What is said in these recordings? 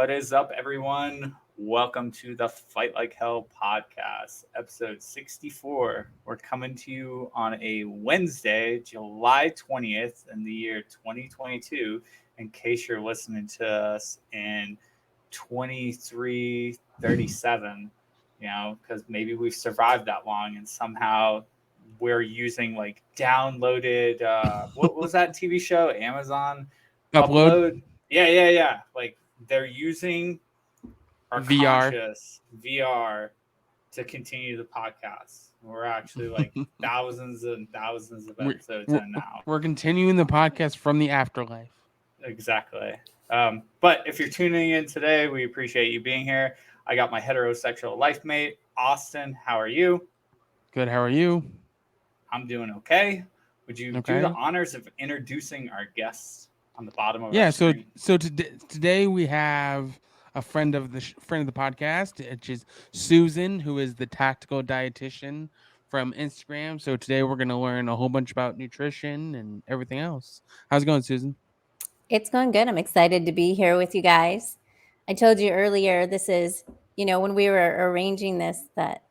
What is up, everyone? Welcome to the Fight Like Hell podcast, episode 64. We're coming to you on a Wednesday, July 20th, in the year 2022, in case you're listening to us in 2337, because maybe we've survived that long and somehow we're using like downloaded, what was that TV show? Amazon Upload upload. Yeah. Like they're using our VR. conscious VR to continue the podcast. We're actually like thousands and thousands of We're, episodes we're, in now. we're continuing the podcast from the afterlife. Exactly. But if you're tuning in today, we appreciate you being here. I got my heterosexual life mate, Austin. How are you? Good. How are you? I'm doing okay. Would you do the Okay. honors of introducing our guests on the bottom of our Yeah. So screen? so today we have a friend of the podcast, which is Susan, who is the Tactical Dietitian from Instagram. So today we're gonna learn a whole bunch about nutrition and everything else. How's it going, Susan? It's going good. I'm excited to be here with you guys. I told you earlier, this is, when we were arranging this, that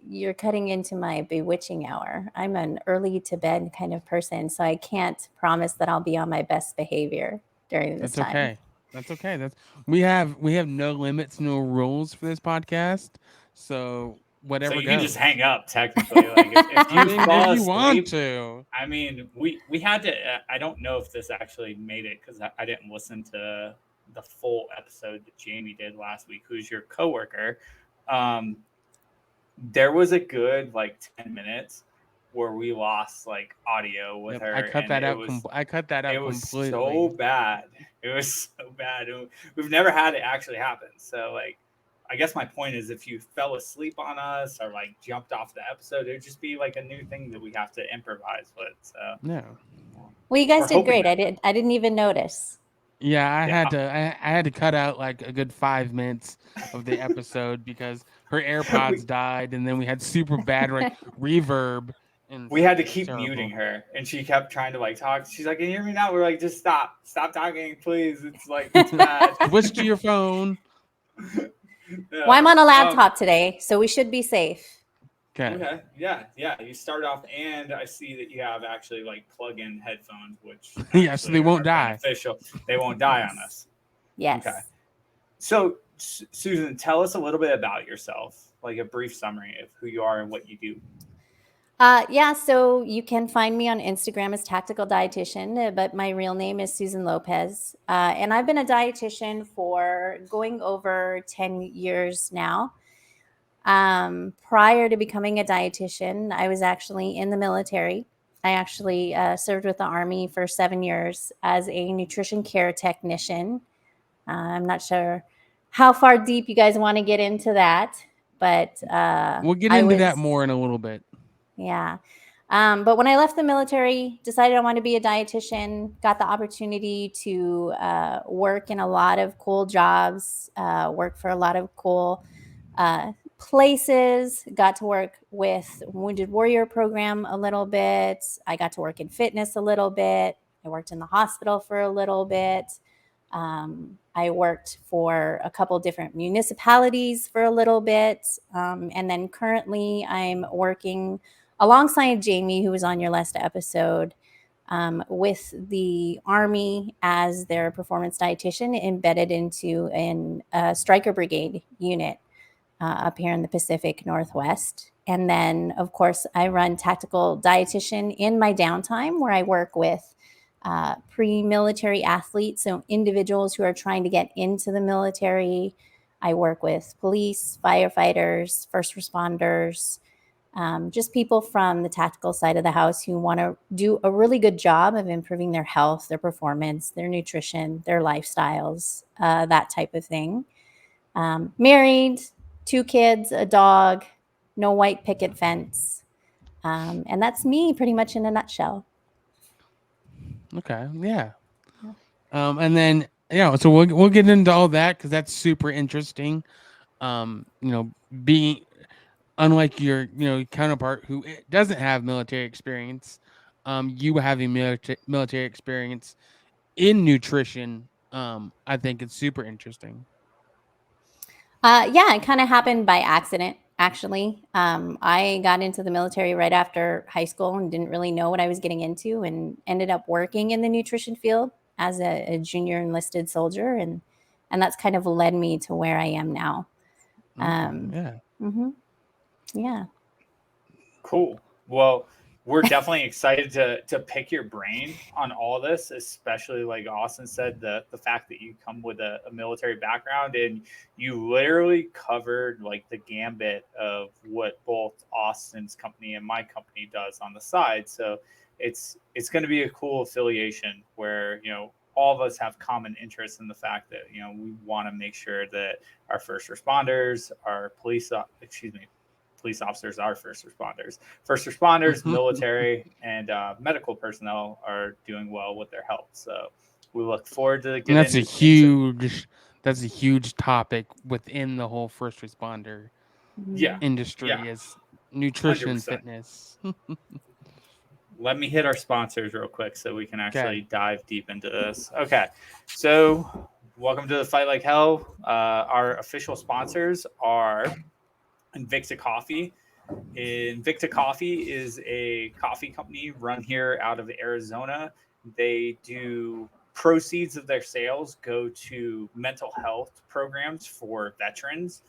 you're cutting into my bewitching hour. I'm an early to bed kind of person, so I can't promise that I'll be on my best behavior during this That's time. okay. That's okay. We have no limits, no rules for this podcast. So So whatever you can goes. just hang up technically. Like if I you mean, fall if you want asleep, to. I mean, we had to. I don't know if this actually made it because I didn't listen to the full episode that Jamie did last week. Who's your coworker? Um, there was a good like 10 minutes where we lost like audio with Yep, her, I cut and that out. I cut that out it was completely. so bad. It was so bad. We've never had it actually happen. So like, I guess my point is, if you fell asleep on us or like jumped off the episode, it would just be like a new thing that we have to improvise with. So No. Well, you guys we're did hoping great. that. I didn't even notice. Yeah, I Yeah, had to. I had to cut out like a good 5 minutes of the episode because her AirPods we died, and then we had super bad reverb, and we had to it was keep muting terrible. her, and she kept trying to like talk. She's like, "Can you hear me now?" We're like, "Just stop talking, please. It's like it's bad." Switch to your phone. Well, I'm Yeah. on a laptop today, so we should be safe. Okay. Okay. Yeah. You start off, and I see that you have actually like plug-in headphones, which Yeah, so actually they won't are die. beneficial. They won't die on us. Yes. Okay. So, Susan, tell us a little bit about yourself, like a brief summary of who you are and what you do. So you can find me on Instagram as Tactical Dietitian, but my real name is Susan Lopez. And I've been a dietitian for going over 10 years now. Prior to becoming a dietitian, I was actually in the military. I actually served with the Army for 7 years as a nutrition care technician. I'm not sure how far deep you guys want to get into that, but We'll get I into was, that more in a little bit. yeah. But when I left the military, decided I wanted to be a dietitian, got the opportunity to work in a lot of cool jobs, work for a lot of cool places, got to work with Wounded Warrior program a little bit. I got to work in fitness a little bit. I worked in the hospital for a little bit. I worked for a couple different municipalities for a little bit. And then currently I'm working alongside Jamie, who was on your last episode, with the Army as their performance dietitian embedded into a striker brigade unit up here in the Pacific Northwest. And then, of course, I run Tactical Dietitian in my downtime, where I work with pre-military athletes, so individuals who are trying to get into the military. I work with police, firefighters, first responders, just people from the tactical side of the house who want to do a really good job of improving their health, their performance, their nutrition, their lifestyles, that type of thing. Married, 2 kids, a dog, no white picket fence. And that's me pretty much in a nutshell. Okay. Yeah. And then so we'll get into all that because that's super interesting. You know, being unlike your counterpart who doesn't have military experience, you having military experience in nutrition I think it's super interesting. Yeah, it kind of happened by accident, actually. I got into the military right after high school and didn't really know what I was getting into, and ended up working in the nutrition field as a junior enlisted soldier, and that's kind of led me to where I am now. Yeah. Yeah. Cool. Well, we're definitely excited to pick your brain on all this, especially like Austin said, the fact that you come with a military background and you literally covered like the gambit of what both Austin's company and my company does on the side. So it's going to be a cool affiliation where, all of us have common interests in the fact that, we want to make sure that our first responders, our police officers are first responders, military, and medical personnel are doing well with their health. So we look forward to And getting that's a huge topic within the whole first responder industry is nutrition and 100%. fitness. Let me hit our sponsors real quick so we can actually Okay. dive deep into this. Okay. So welcome to the Fight Like Hell. Our official sponsors are Invicta Coffee. Invicta Coffee is a coffee company run here out of Arizona. They do proceeds of their sales go to mental health programs for veterans.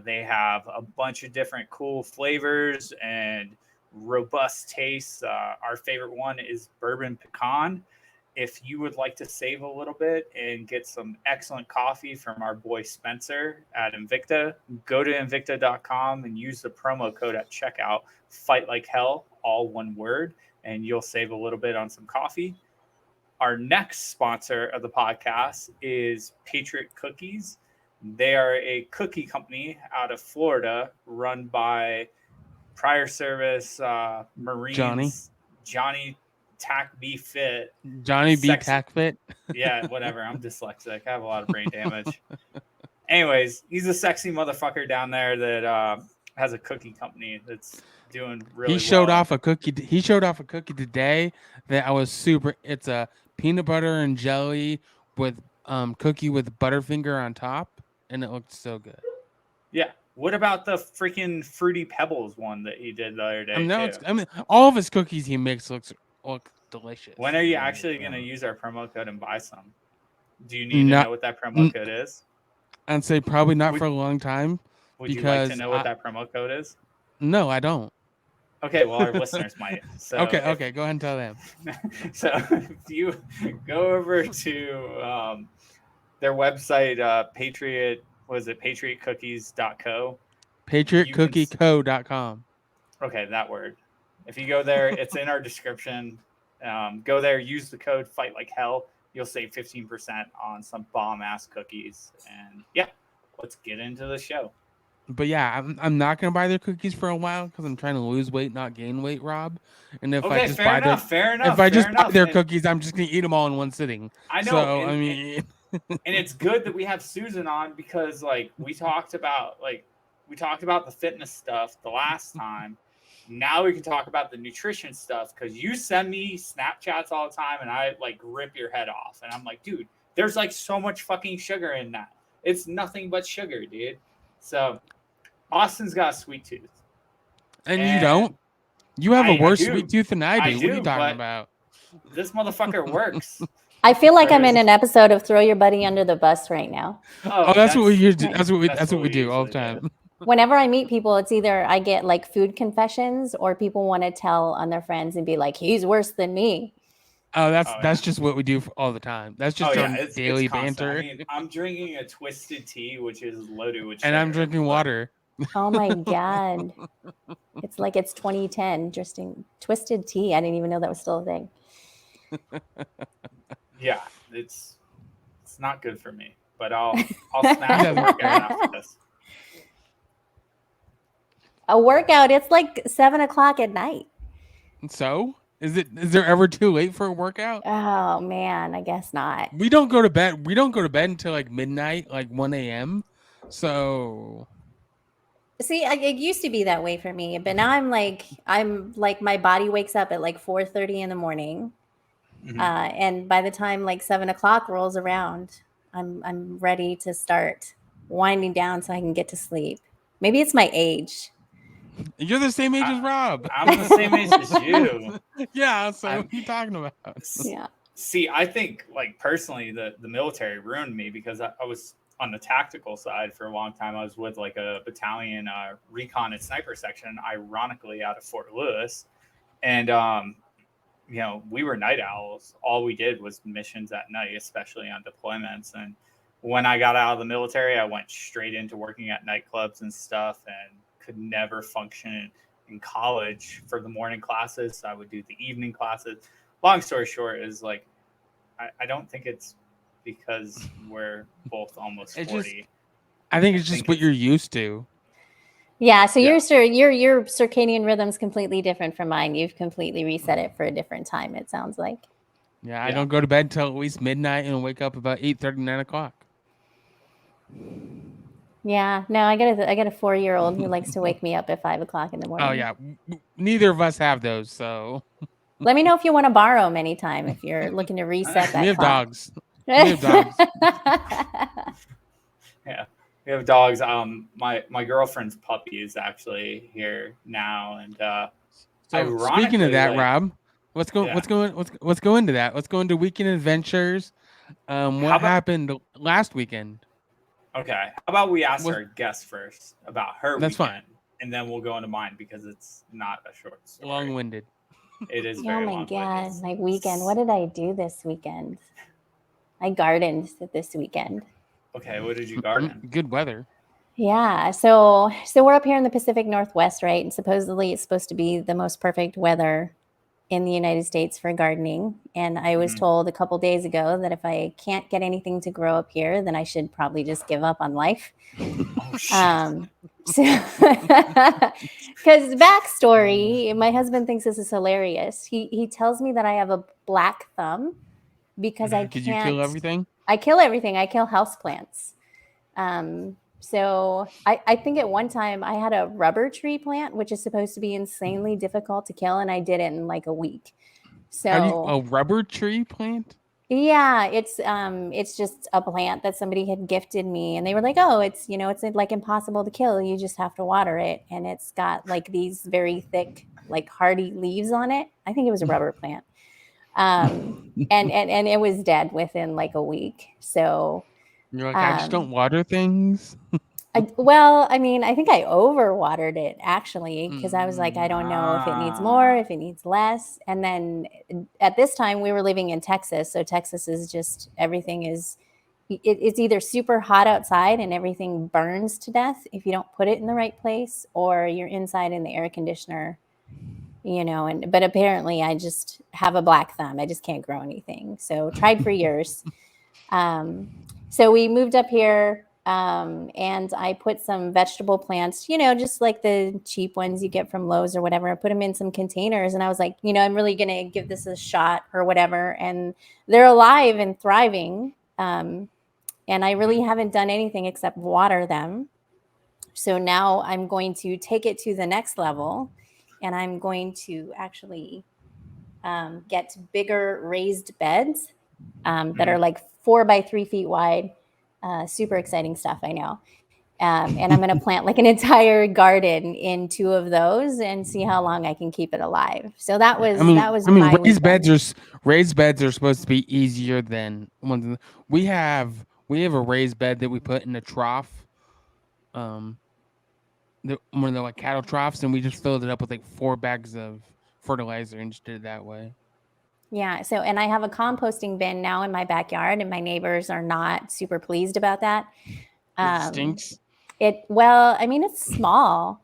They have a bunch of different cool flavors and robust tastes. Our favorite one is bourbon pecan. If you would like to save a little bit and get some excellent coffee from our boy Spencer at Invicta, go to invicta.com and use the promo code at checkout, Fight Like Hell, all one word, and you'll save a little bit on some coffee. Our next sponsor of the podcast is Patriot Cookies. They are a cookie company out of Florida run by prior service Marines Johnny Tack B Fit. Johnny B. Tack Fit. Yeah, whatever. I'm dyslexic. I have a lot of brain damage. Anyways, he's a sexy motherfucker down there that has a cookie company that's doing really He showed well. off a cookie. He showed off a cookie today that I was super. It's a peanut butter and jelly with cookie with Butterfinger on top, and it looked so good. Yeah. What about the freaking Fruity Pebbles one that he did the other day too? All of his cookies he makes look delicious. When are you actually going to use our promo code and buy some? Do you need to know what that promo code is? I'd say probably not for a long time. Would you like to know what that promo code is? No, I don't. Okay, well, our listeners might. So okay, go ahead and tell them. So if you go over to their website, patriotcookies.co. Patriotcookieco.com. Okay, that word. If you go there, it's in our description. Go there, use the code Fight Like Hell. You'll save 15% on some bomb-ass cookies. And yeah, let's get into the show. But yeah, I'm not gonna buy their cookies for a while because I'm trying to lose weight, not gain weight, Rob. And if I just buy their cookies, I'm just gonna eat them all in one sitting. I know. So and it's good that we have Susan on because like we talked about the fitness stuff the last time. Now we can talk about the nutrition stuff because you send me Snapchats all the time and I like rip your head off. And I'm like, dude, there's like so much fucking sugar in that. It's nothing but sugar, dude. So Austin's got a sweet tooth. And you don't? You have a worse sweet tooth than I do. What are you talking about? This motherfucker works. I feel like I'm in an episode of Throw Your Buddy Under the Bus right now. Oh, that's what we do. That's what we do all the time. Whenever I meet people, it's either I get like food confessions or people want to tell on their friends and be like, he's worse than me. Oh, that's just what we do all the time. That's just our daily banter. I mean, I'm drinking a twisted tea, which is loaded with sugar. And I'm drinking water. Oh my God. It's like it's 2010, twisted tea. I didn't even know that was still a thing. Yeah, it's not good for me, but I'll snap a workout after this. A workout, it's like 7:00 at night. So? Is there ever too late for a workout? Oh man, I guess not. We don't go to bed until like midnight, like 1 a.m. So see, it used to be that way for me, but now I'm like my body wakes up at like 4:30 in the morning, Mhm. And by the time like 7 o'clock rolls around, I'm ready to start winding down so I can get to sleep. Maybe it's my age. You're the same age as Rob. I'm the same age as you. Yeah, so what are you talking about? Yeah. See, I think like personally the military ruined me because I was on the tactical side for a long time. I was with like a battalion recon and sniper section, ironically out of Fort Lewis. And you know, we were night owls. All we did was missions at night, especially on deployments. And when I got out of the military, I went straight into working at nightclubs and stuff and could never function in college for the morning classes. I would do the evening classes. Long story short is like, I don't think it's because we're both almost 40. I think it's just what you're used to. Yeah, so Yeah. your circadian rhythm's completely different from mine. You've completely reset it for a different time, it sounds like. Yeah, I don't go to bed till at least midnight and wake up about 8:30, 9 o'clock. Yeah, no, I got a 4-year-old who likes to wake me up at 5 o'clock in the morning. Oh yeah, neither of us have those, so Let me know if you want to borrow them anytime if you're looking to reset that we have clock. dogs. We have dogs. Yeah, we have dogs. My girlfriend's puppy is actually here now, and So speaking of that, like, Rob, let's go into that. Let's go into weekend adventures. What happened last weekend? Okay, how about we ask our guest first about her That's weekend, fine. and then we'll go into mine because it's not a short story. Long-winded. It is Oh very my long-winded. God, my weekend. What did I do this weekend? I gardened this weekend. Okay, what did you garden? Good weather. Yeah, so we're up here in the Pacific Northwest, right? And supposedly it's supposed to be the most perfect weather in the United States for gardening. And I was told a couple days ago that if I can't get anything to grow up here, then I should probably just give up on life. Oh shit. Because backstory, my husband thinks this is hilarious. He tells me that I have a black thumb because I can't. Did you kill everything? I kill everything. I kill houseplants. So I think at one time I had a rubber tree plant, which is supposed to be insanely difficult to kill, and I did it in like a week. So a rubber tree plant? Yeah, it's just a plant that somebody had gifted me, and they were like, "Oh, it's like impossible to kill. You just have to water it, and it's got like these very thick, like hardy leaves on it." I think it was a rubber plant, and it was dead within like a week. So you're like, I just don't water things. I think I overwatered it actually because I was like, I don't know if it needs more, if it needs less. And then at this time we were living in Texas. So Texas is just, everything is, it's either super hot outside and everything burns to death if you don't put it in the right place, or you're inside in the air conditioner, but apparently I just have a black thumb. I just can't grow anything. So tried for years. So we moved up here. And I put some vegetable plants, just like the cheap ones you get from Lowe's or whatever. I put them in some containers, and I was like, I'm really going to give this a shot or whatever. And they're alive and thriving. And I really haven't done anything except water them. So now I'm going to take it to the next level, and I'm going to actually get bigger raised beds that are like 4 by 3 feet wide. Super exciting stuff, I know. And I'm going to plant like an entire garden in 2 of those and see how long I can keep it alive. So that was my raised beds are supposed to be easier than ones. We have a raised bed that we put in a trough. One of the like cattle troughs, and we just filled it up with like 4 bags of fertilizer and just did it that way. Yeah. So, and I have a composting bin now in my backyard, and my neighbors are not super pleased about that. It stinks. It's small,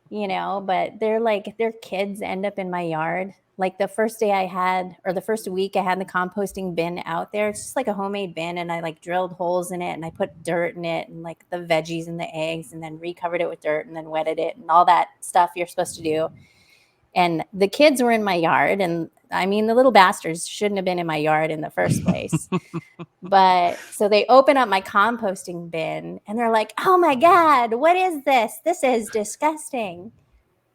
but their kids end up in my yard. Like the first week I had the composting bin out there. It's just like a homemade bin, and I like drilled holes in it, and I put dirt in it, and like the veggies and the eggs, and then recovered it with dirt, and then wetted it, and all that stuff you're supposed to do. And the kids were in my yard, and the little bastards shouldn't have been in my yard in the first place. But so they open up my composting bin, and they're like, "Oh my God, what is this? This is disgusting."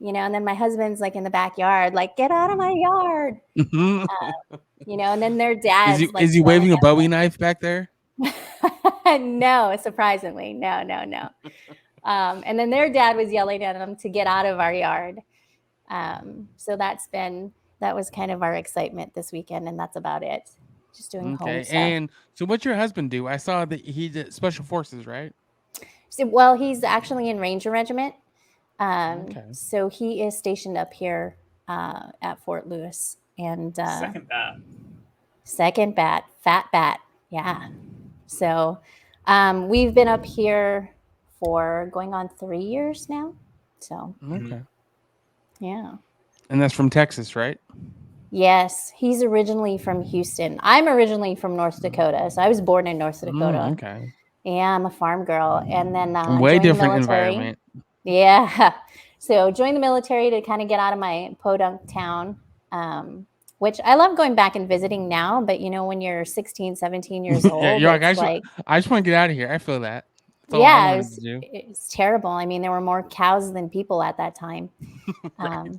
and then my husband's like in the backyard, like, get out of my yard, and then their dad's is he waving a Bowie knife back there? No, surprisingly, no. And then their dad was yelling at them to get out of our yard. So that was kind of our excitement this weekend, and that's about it. Just doing home stuff. And so what's your husband do? I saw that he did special forces, right? So, well, he's actually in Ranger Regiment. So he is stationed up here at Fort Lewis. And second bat, fat bat. Yeah. So we've been up here for going on 3 years now. So yeah. And that's from Texas, right? Yes, he's originally from Houston. I'm originally from North Dakota, so I was born in North Dakota. Okay. Yeah, I'm a farm girl, and then way different environment. Yeah, so joined the military to kind of get out of my podunk town, which I love going back and visiting now. But when you're 16, 17 years old, you're like, I just want to get out of here. I feel that. Yeah, it's terrible. I mean, there were more cows than people at that time. Right.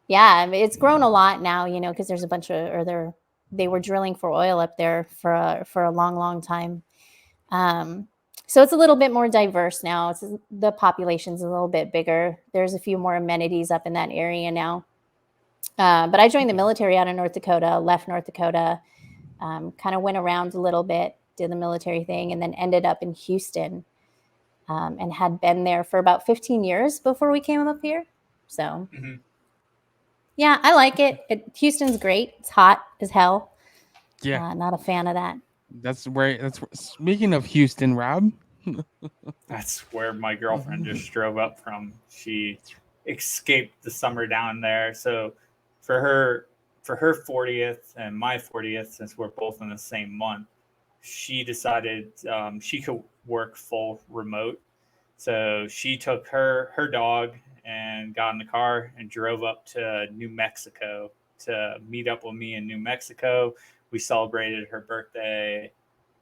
Yeah, it's grown a lot now, because there's a bunch of, they were drilling for oil up there for a long, long time. So it's a little bit more diverse now. The population's a little bit bigger. There's a few more amenities up in that area now. But I joined the military out of North Dakota, left North Dakota, kind of went around a little bit, did the military thing, and then ended up in Houston, and had been there for about 15 years before we came up here. So. Yeah, I like it. Houston's great. It's hot as hell. Yeah. Not a fan of that. That's where speaking of Houston, Rob. That's where my girlfriend just drove up from. She escaped the summer down there. So for her 40th and my 40th, since we're both in the same month, she decided she could work full remote. So she took her dog and got in the car and drove up to New Mexico to meet up with me in New Mexico. We celebrated her birthday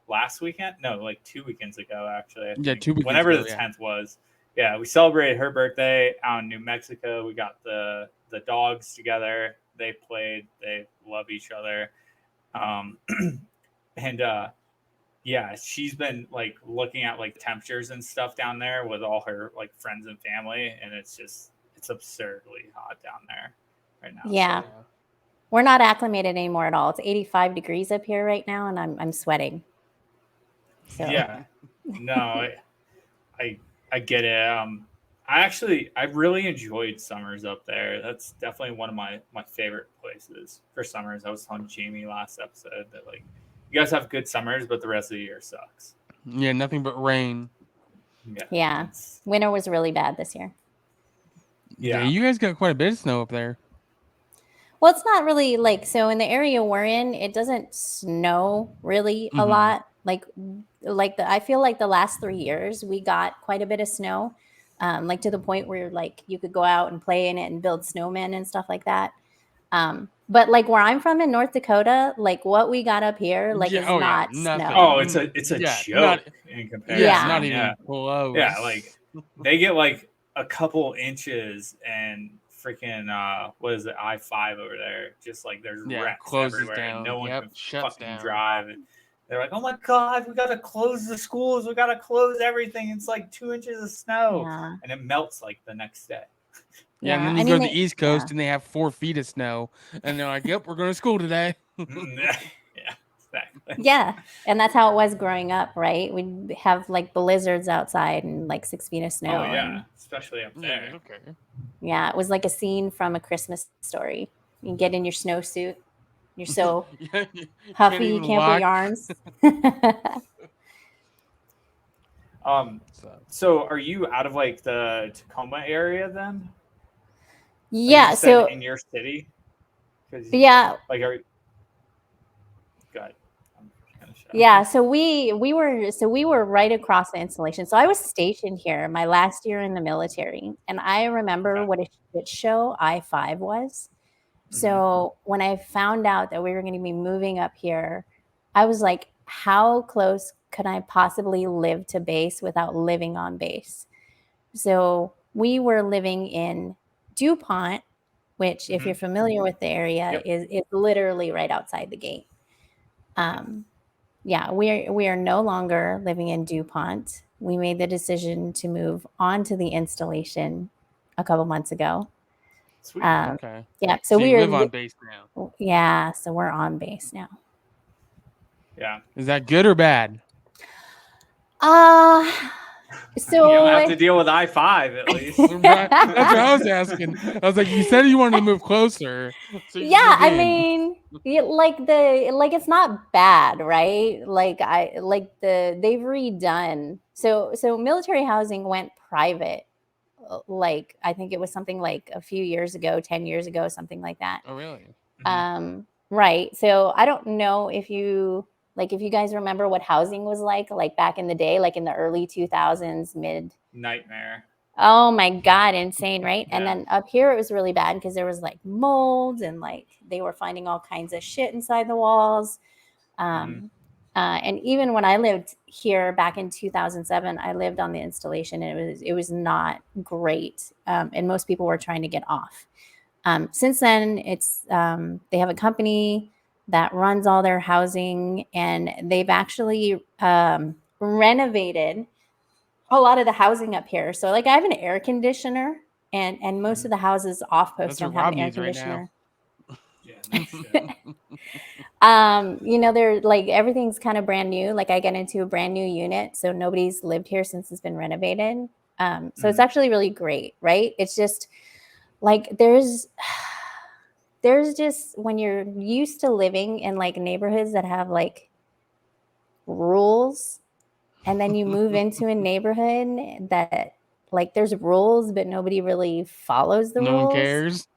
last weekend. No, like 2 weekends ago, actually. Yeah, 2 weekends whenever ago, the 10th was. Yeah, we celebrated her birthday out in New Mexico. We got the dogs together. They played. They love each other. Yeah, she's been like looking at like temperatures and stuff down there with all her like friends and family, and it's absurdly hot down there right now. Yeah. So. We're not acclimated anymore at all. It's 85 degrees up here right now, and I'm sweating. So. Yeah. No, I get it. I really enjoyed summers up there. That's definitely one of my favorite places for summers. I was telling Jamie last episode that like you guys have good summers, but the rest of the year sucks. Yeah, nothing but rain. Yeah. Winter was really bad this year. Yeah, you guys got quite a bit of snow up there. Well, it's not really so in the area we're in, it doesn't snow really a lot. I feel like the last 3 years we got quite a bit of snow, to the point where like you could go out and play in it and build snowmen and stuff like that. But like where I'm from in North Dakota, like what we got up here, is not snow. Oh, it's a joke in comparison. Yeah, not even close. Yeah, like they get like a couple inches and freaking what is it, I-5 over there? Just like there's wrecks everywhere. Down. And no one can shuts fucking down. drive. And they're like, oh my god, we gotta close the schools. We gotta close everything. It's like 2 inches of snow, and it melts like the next day. Yeah, and then you go to the East Coast and they have 4 feet of snow, and they're like, "Yep, we're going to school today." Yeah, exactly. Yeah, and that's how it was growing up, right? We'd have like blizzards outside and like 6 feet of snow. Oh yeah, especially up there. Yeah, okay. Yeah, it was like a scene from A Christmas Story. You get in your snowsuit, you're so huffy, you can't put your arms. So are you out of like the Tacoma area then? Yeah, like so in your city. Yeah. Like are Yeah, so we were right across the installation. So I was stationed here my last year in the military, and I remember what a shit show I-5 was. So when I found out that we were going to be moving up here, I was like, how close could I possibly live to base without living on base? So we were living in DuPont, which if you're familiar with the area, is literally right outside the gate. Yeah, we are no longer living in DuPont. We made the decision to move on to the installation a couple months ago. Sweet. Okay. Yeah, so we you are live on base now. Yeah, so we're on base now. Yeah. Is that good or bad? So you don't have to deal with I-5 at least. Right. That's what I was asking. I was like, you said you wanted to move closer. So you yeah, moved I in. mean, it's not bad, right? They've redone. So military housing went private. Like I think it was something like a few years ago, 10 years ago, something like that. Oh, really? Right. So I don't know if you guys remember what housing was like back in the day, like in the early 2000s, Nightmare. Oh my God, insane, right? Yeah. And then up here it was really bad because there was like mold and like they were finding all kinds of shit inside the walls. And even when I lived here back in 2007, I lived on the installation and it was not great. And most people were trying to get off. Since then, they have a company that runs all their housing, and they've actually renovated a lot of the housing up here. So, like, I have an air conditioner, and most of the houses off post don't have an air conditioner. Yeah, no shit. They're like everything's kind of brand new. Like I get into a brand new unit, so nobody's lived here since it's been renovated. So it's actually really great, right? It's just like there's just when you're used to living in like neighborhoods that have like rules, and then you move into a neighborhood that like there's rules, but nobody really follows the rules. No one cares.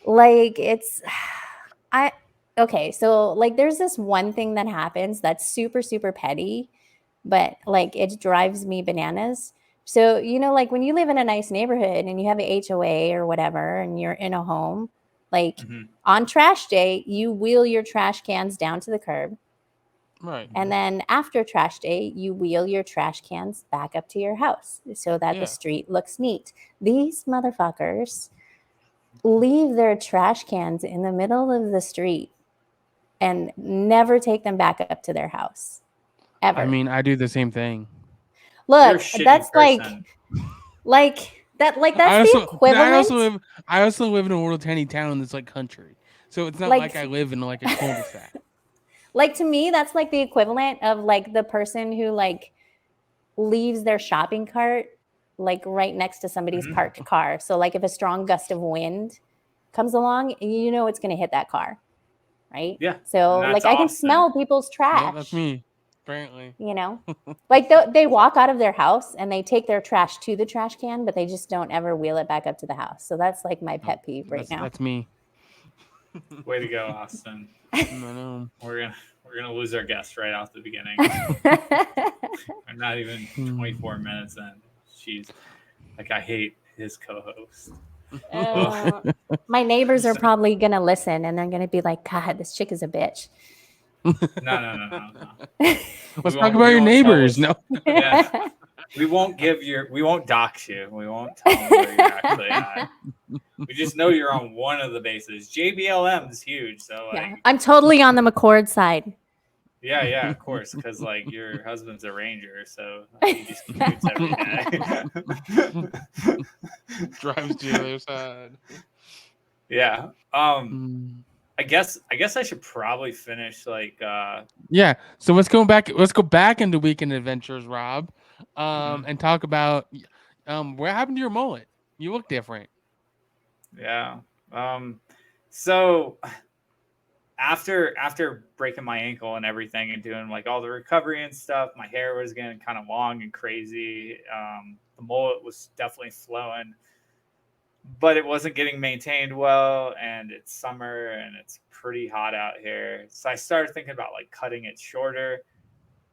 Like okay, so like there's this one thing that happens that's super, super petty, but like it drives me bananas. So, like when you live in a nice neighborhood and you have a HOA or whatever, and you're in a home, like on trash day, you wheel your trash cans down to the curb. Right. And then after trash day, you wheel your trash cans back up to your house so that the street looks neat. These motherfuckers leave their trash cans in the middle of the street and never take them back up to their house. Ever. I mean, I do the same thing. Look, that's that's the equivalent. I also live in a little tiny town that's like country. So it's not like I live in like a cul-de-sac. Like to me, that's like the equivalent of like the person who like leaves their shopping cart like right next to somebody's parked car. So like if a strong gust of wind comes along, you know it's going to hit that car, right? Yeah. So like I can smell people's trash. Yeah, that's me, apparently. Like they walk out of their house and they take their trash to the trash can, but they just don't ever wheel it back up to the house. So that's like my pet peeve right now. That's me. Way to go, Austin. I know. We're gonna lose our guest right off the beginning. I'm not even 24 minutes in. She's like, I hate his co-host. My neighbors are probably gonna listen and they're gonna be like, God, this chick is a bitch. No. Let's talk about your neighbors. No. Yeah. We won't dox you. We won't tell them where you're actually at. We just know you're on one of the bases. JBLM is huge, so like I'm totally on the McCord side. Yeah, of course, because like your husband's a ranger, so he just commutes every day. Drives to the other side. Yeah. I guess I should probably finish like Yeah. So let's go back into Weekend Adventures, Rob. And talk about what happened to your mullet. You look different. Yeah. So after breaking my ankle and everything and doing like all the recovery and stuff, my hair was getting kind of long and crazy. The mullet was definitely flowing, but it wasn't getting maintained well, and it's summer and it's pretty hot out here. So I started thinking about like cutting it shorter,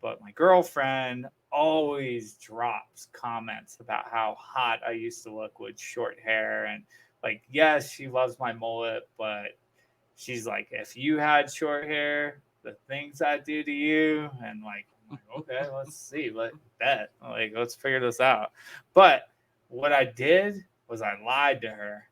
but my girlfriend always drops comments about how hot I used to look with short hair. And like, yes, she loves my mullet, but she's like, if you had short hair, the things I'd do to you. And like, I'm like, okay, let's see. Let's figure this out. But what I did was I lied to her,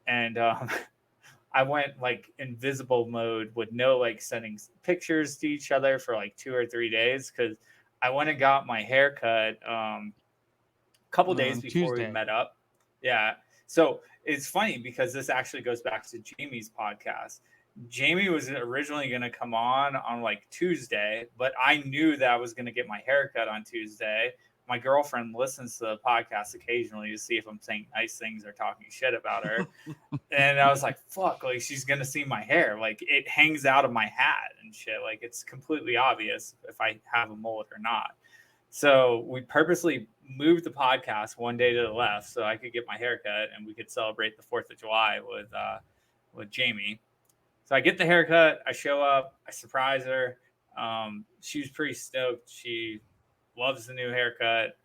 and I went like invisible mode with no like sending pictures to each other for like 2 or 3 days because I went and got my hair cut a couple days before we Tuesday. met up. Yeah. So it's funny because this actually goes back to Jamie's podcast. Jamie was originally going to come on like Tuesday, but I knew that I was going to get my hair cut on Tuesday. My girlfriend listens to the podcast occasionally to see if I'm saying nice things or talking shit about her. And I was like, fuck, like she's going to see my hair. Like it hangs out of my hat and shit. Like it's completely obvious if I have a mullet or not. So we purposely moved the podcast one day to the left so I could get my hair cut and we could celebrate the 4th of July with Jamie. So I get the haircut, I show up, I surprise her. She was pretty stoked. She loves the new haircut.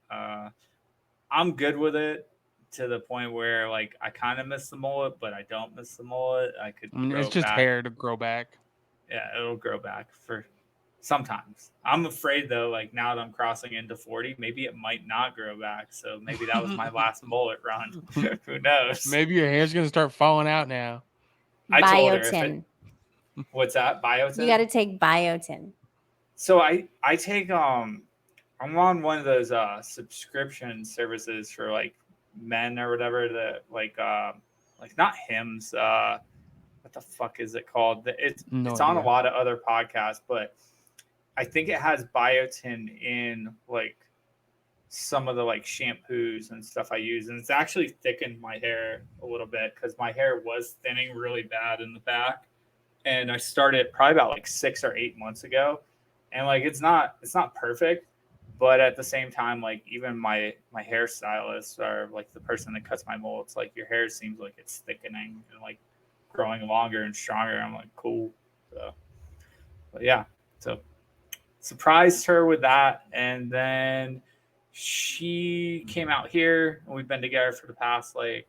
I'm good with it to the point where like I kind of miss the mullet, but I don't miss the mullet. I could grow it's just back. hair to grow back. Yeah, it'll grow back for sometimes. I'm afraid though, like now that I'm crossing into 40, maybe it might not grow back. So maybe that was my last mullet run. Who knows? Maybe your hair's gonna start falling out now. I told her Biotin. What's that? Biotin? You got to take biotin. So I take I'm on one of those subscription services for like men or whatever that like not Hims. What the fuck is it called? It's on a lot of other podcasts, but I think it has biotin in like some of the like shampoos and stuff I use, and it's actually thickened my hair a little bit because my hair was thinning really bad in the back, and I started probably about like 6 or 8 months ago, and like it's not perfect, but at the same time, like even my hairstylist or like the person that cuts my mullets, like your hair seems like it's thickening and like growing longer and stronger. I'm like, cool. So, but yeah, so surprised her with that, and then she came out here, and we've been together for the past like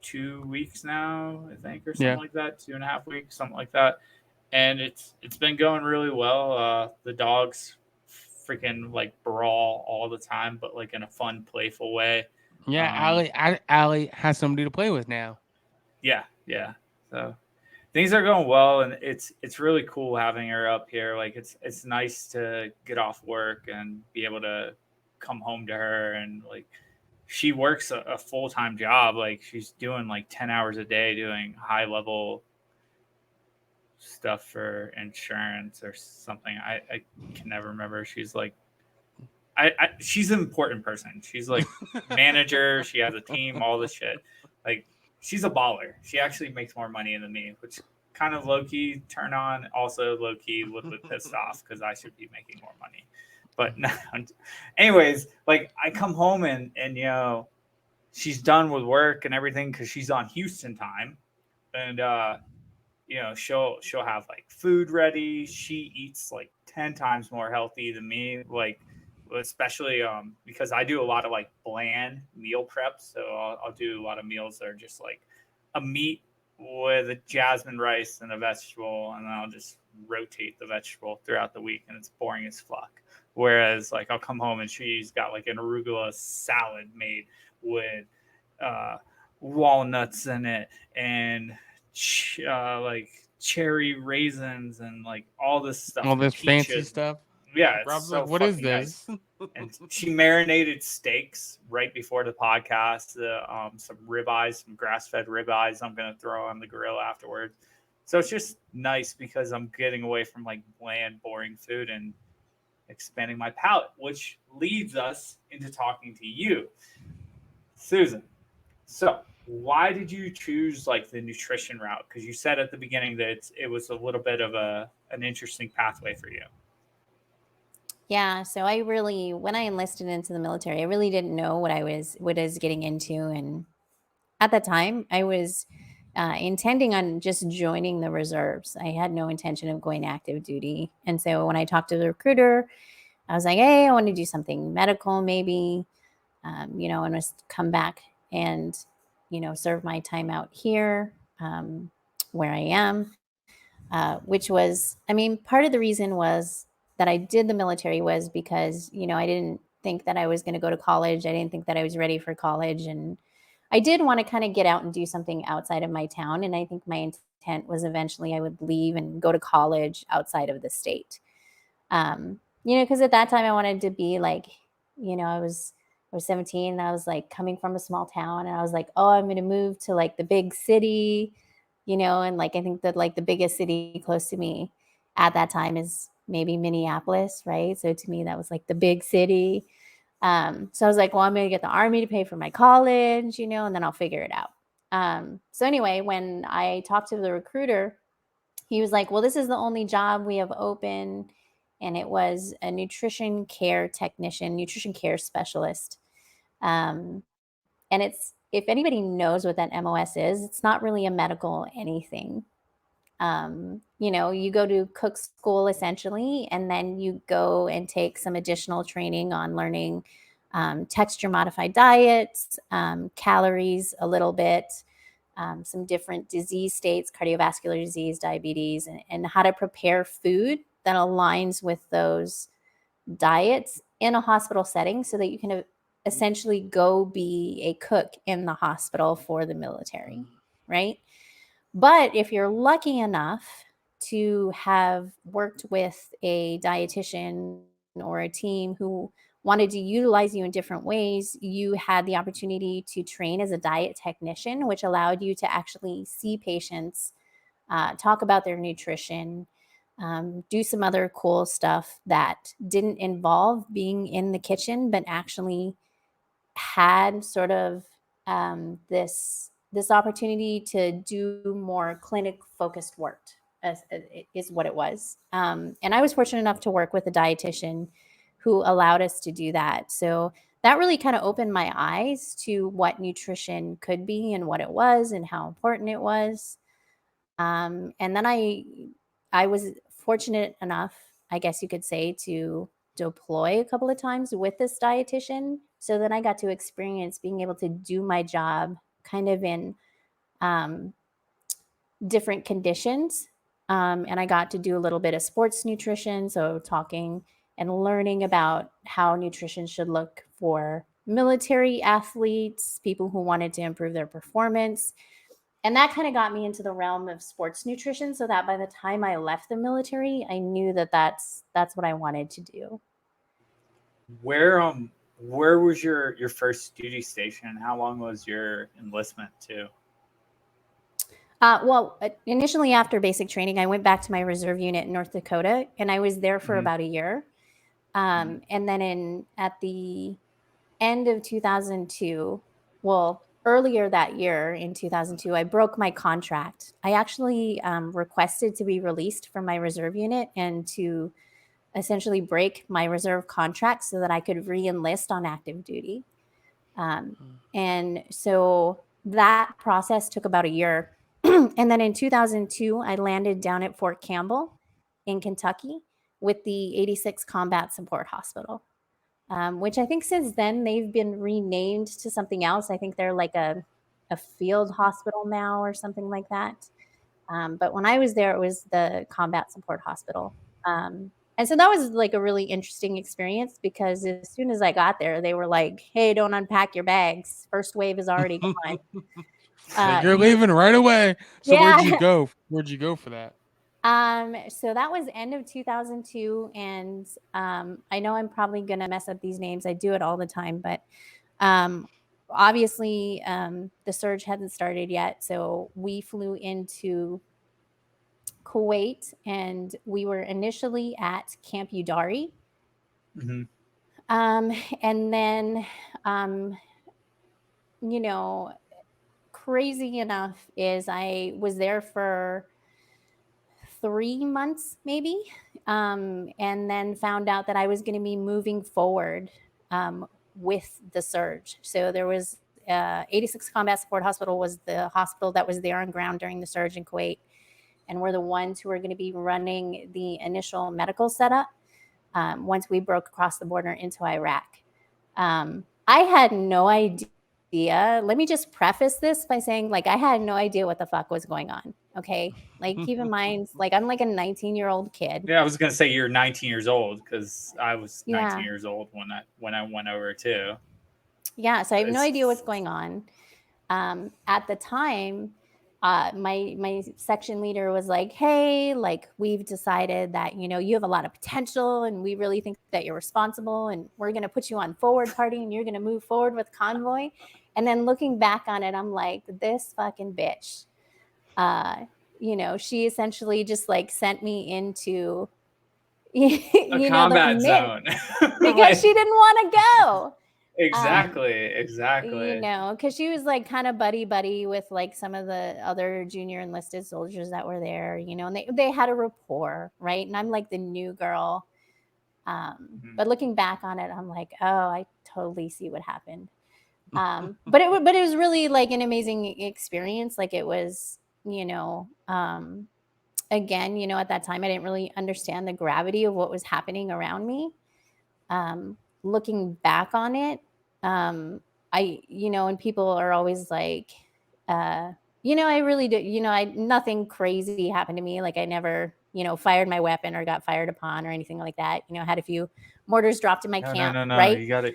2 weeks now, I think, or something like that, 2.5 weeks, something like that, and it's been going really well. The dogs freaking like brawl all the time, but like in a fun, playful way. Yeah, Allie has somebody to play with now. Yeah. So things are going well, and it's really cool having her up here. Like it's nice to get off work and be able to come home to her, and like she works a full-time job. Like she's doing like 10 hours a day doing high level stuff for insurance or something. I can never remember. She's like she's an important person. She's like manager. She has a team, all this shit. Like she's a baller. She actually makes more money than me, which kind of low key turn on. Also low key a little bit pissed off because I should be making more money. But no, anyways, like I come home and you know she's done with work and everything because she's on Houston time, and you know she'll have like food ready. She eats like 10 times more healthy than me, like especially because I do a lot of like bland meal prep. So I'll do a lot of meals that are just like a meat with a jasmine rice and a vegetable, and then I'll just rotate the vegetable throughout the week, and it's boring as fuck. Whereas like I'll come home and she's got like an arugula salad made with walnuts in it and like cherry raisins and like all this stuff, all this fancy stuff. Yeah, Rob's so like, what is this? Nice. And she marinated steaks right before the podcast. Some ribeyes, some grass-fed ribeyes. I'm gonna throw on the grill afterwards. So it's just nice because I'm getting away from like bland, boring food and expanding my palate, which leads us into talking to you, Susan. So why did you choose like the nutrition route? Because you said at the beginning that it was a little bit of an interesting pathway for you. Yeah, so I really, when I enlisted into the military, I really didn't know what I was getting into, and at the time, I was intending on just joining the reserves. I had no intention of going active duty, and so when I talked to the recruiter, I was like, "Hey, I want to do something medical, maybe, you know, and just come back and, you know, serve my time out here where I am." Which was, I mean, part of the reason was that I did the military was because, you know, I didn't think that I was going to go to college. I didn't think that I was ready for college. And I did want to kind of get out and do something outside of my town. And I think my intent was eventually I would leave and go to college outside of the state. Because at that time I wanted to be like, I was 17. And I was like coming from a small town, and I was like, oh, I'm going to move to like the big city, and like I think that like the biggest city close to me at that time is maybe Minneapolis, right? So to me, that was like the big city. So I was like, well, I'm going to get the Army to pay for my college, and then I'll figure it out. So anyway, when I talked to the recruiter, he was like, well, this is the only job we have open. And it was a nutrition care technician, nutrition care specialist. And if anybody knows what that MOS is, it's not really a medical anything. You go to cook school essentially, and then you go and take some additional training on learning texture modified diets, calories a little bit, some different disease states, cardiovascular disease, diabetes, and how to prepare food that aligns with those diets in a hospital setting so that you can essentially go be a cook in the hospital for the military, right? But if you're lucky enough to have worked with a dietitian or a team who wanted to utilize you in different ways, you had the opportunity to train as a diet technician, which allowed you to actually see patients, talk about their nutrition, do some other cool stuff that didn't involve being in the kitchen, but actually had sort of this opportunity to do more clinic focused work is what it was. And I was fortunate enough to work with a dietitian who allowed us to do that. So that really kind of opened my eyes to what nutrition could be and what it was and how important it was. And then I was fortunate enough, I guess you could say, to deploy a couple of times with this dietitian. So then I got to experience being able to do my job kind of in different conditions. And I got to do a little bit of sports nutrition. So talking and learning about how nutrition should look for military athletes, people who wanted to improve their performance. And that kind of got me into the realm of sports nutrition, so that by the time I left the military, I knew that that's what I wanted to do. Where was your first duty station, and how long was your enlistment too? Well, initially after basic training, I went back to my reserve unit in North Dakota, and I was there for about a year. And then at the end of 2002, well, earlier that year in 2002, I broke my contract. I actually requested to be released from my reserve unit and to essentially break my reserve contract so that I could re-enlist on active duty. And so that process took about a year. And then in 2002, I landed down at Fort Campbell in Kentucky with the 86 Combat Support Hospital, which I think since then they've been renamed to something else. I think they're like a field hospital now or something like that. But when I was there, it was the Combat Support Hospital. And so that was like a really interesting experience because as soon as I got there, they were like, hey, don't unpack your bags. First wave is already gone. You're leaving right away. So Yeah. where'd you go? Where'd you go for that? So that was end of 2002. And I know I'm probably going to mess up these names. I do it all the time. But obviously, the surge hadn't started yet. So we flew into Kuwait, and we were initially at Camp Udari. Mm-hmm. And then, crazy enough is I was there for 3 months maybe, and then found out that I was going to be moving forward with the surge. So there was 86 Combat Support Hospital was the hospital that was there on ground during the surge in Kuwait. And we're the ones who are going to be running the initial medical setup once we broke across the border into Iraq. I had no idea. Let me just preface this by saying, like, I had no idea what the fuck was going on. Okay. Like, keep in mind, like, I'm like a 19-year-old kid. Yeah, I was going to say you're 19 years old because I was 19 years old when I went over too. Yeah. So I have no idea what's going on. At the time, my section leader was like, hey, like, we've decided that, you know, you have a lot of potential and we really think that you're responsible and we're going to put you on forward party and you're going to move forward with convoy. And then looking back on it, I'm like, this fucking bitch. You know, she essentially just like sent me into, a combat the zone. because Like, she didn't want to go. exactly. You know, because she was like kind of buddy with like some of the other junior enlisted soldiers that were there, you know, and they had a rapport, right? And I'm like the new girl. But looking back on it, I'm like, oh, I totally see what happened. But it was really like an amazing experience. Like it was, you know, again, you know, at that time I didn't really understand the gravity of what was happening around me. Looking back on it, I, you know, and people are always like, you know, I really do, you know, nothing crazy happened to me. Like I never, you know, fired my weapon or got fired upon or anything like that. You know, I had a few mortars dropped in my camp, No. right? You gotta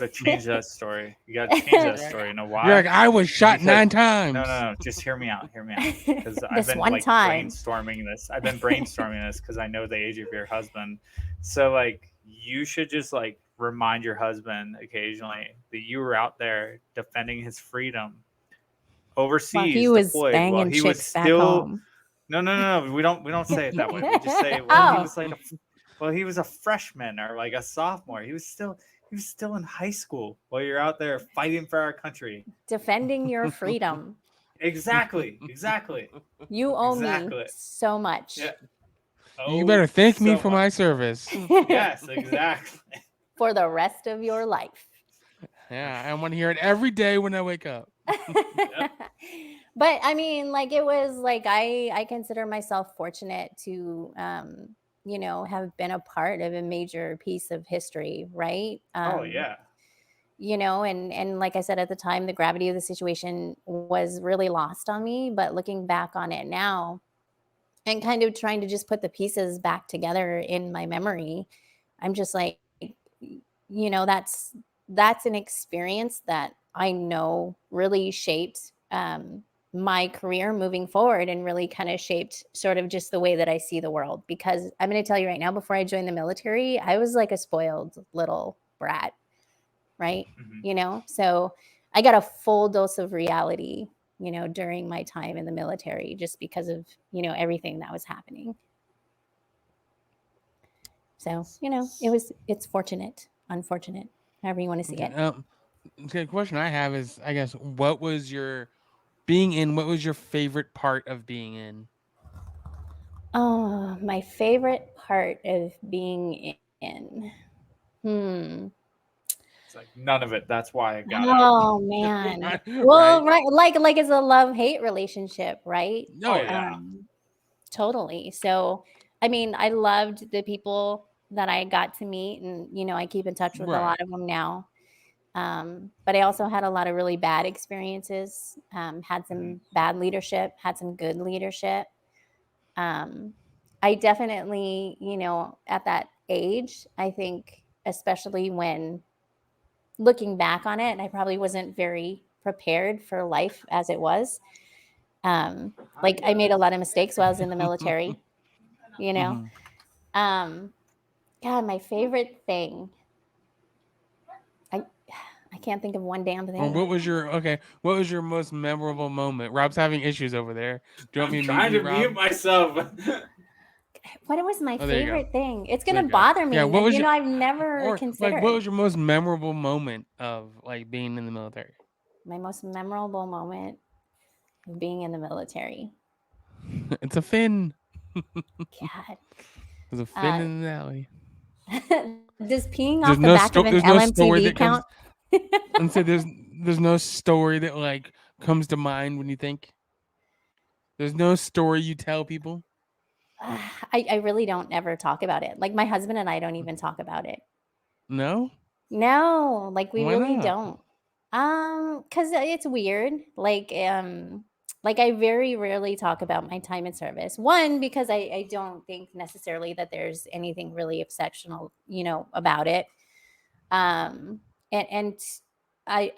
change that story. You gotta change that story. You know why? You're like, I was shot 9 times. No. Just hear me out. Because I've been one like time. brainstorming this. I've been brainstorming this because I know the age of your husband. So like, you should just like remind your husband occasionally that you were out there defending his freedom overseas. While he was deployed, banging while he was chicks back still. home. No. We don't say it that way. We just say, he was like he was a freshman or like a sophomore. He was still in high school while you're out there fighting for our country, defending your freedom. Exactly. You owe me so much. Yeah. You better thank me for my service. Yes, exactly. For the rest of your life. Yeah, I want to hear it every day when I wake up. But I mean, like, it was like I consider myself fortunate to you know, have been a part of a major piece of history, right? Oh yeah. You know, and like I said at the time, the gravity of the situation was really lost on me. But looking back on it now and kind of trying to just put the pieces back together in my memory, I'm just like, you know, that's an experience that I know really shaped my career moving forward and really kind of shaped sort of just the way that I see the world. Because I'm going to tell you right now, before I joined the military, I was like a spoiled little brat, right? You know, so I got a full dose of reality, you know, during my time in the military, just because of, you know, everything that was happening. So, you know, it's fortunate, unfortunate, however you want to see it. Okay, the question I have is, I guess, what was your favorite part of being in? Oh, my favorite part of being in. It's like none of it. That's why I got Oh man. Well, right. Like it's a love-hate relationship, right? Oh yeah. Totally. So, I mean, I loved the people that I got to meet, and you know, I keep in touch with a lot of them now. But I also had a lot of really bad experiences. Had some bad leadership, had some good leadership. I definitely, you know, at that age, I think, especially when looking back on it, I probably wasn't very prepared for life as it was. Like I made a lot of mistakes while I was in the military, you know. God, my favorite thing. I can't think of one damn thing. What was your most memorable moment? Rob's having issues over there. Do you want me to trying to mute myself? What was my favorite thing? It's gonna There you bother me. Yeah, what was I've never considered. Like, what was your most memorable moment of like being in the military? My most memorable moment of being in the military. It's a fin. God. There's a fin in the alley. Does peeing off the back of an LMTV count? And so there's no story that like comes to mind when you think. There's no story you tell people. I really don't ever talk about it. Like my husband and I don't even talk about it. No, like we really don't. Because it's weird. Like I very rarely talk about my time in service. One, because I don't think necessarily that there's anything really exceptional, you know, about it. And I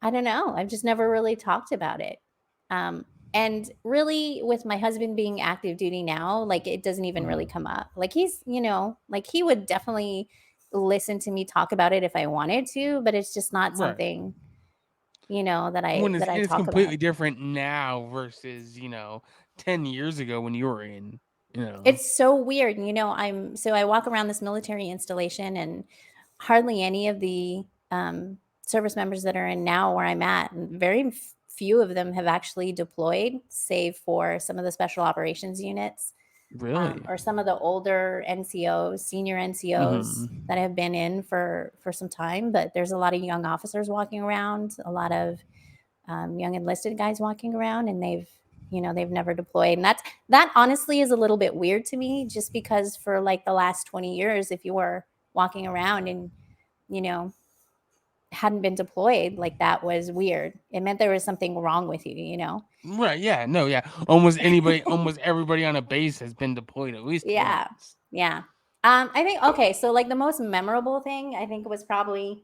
I don't know. I've just never really talked about it. And really, with my husband being active duty now, like it doesn't even really come up. Like he's, like he would definitely listen to me talk about it if I wanted to, but it's just not Right. something, that When I it's talk completely about. different now versus 10 years ago when you were in. It's so weird. I walk around this military installation and hardly any of the service members that are in now where I'm at, and very few of them have actually deployed, save for some of the special operations units, Really. or some of the older NCOs, senior NCOs that have been in for some time. But there's a lot of young officers walking around, a lot of young enlisted guys walking around, and they've never deployed. And that honestly is a little bit weird to me, just because for like the last 20 years, if you were walking around and hadn't been deployed, like that was weird. It meant there was something wrong with you. Right. Yeah. No. Yeah. Almost everybody on a base has been deployed at least Yeah. once. Yeah. I think, okay, so like the most memorable thing I think was probably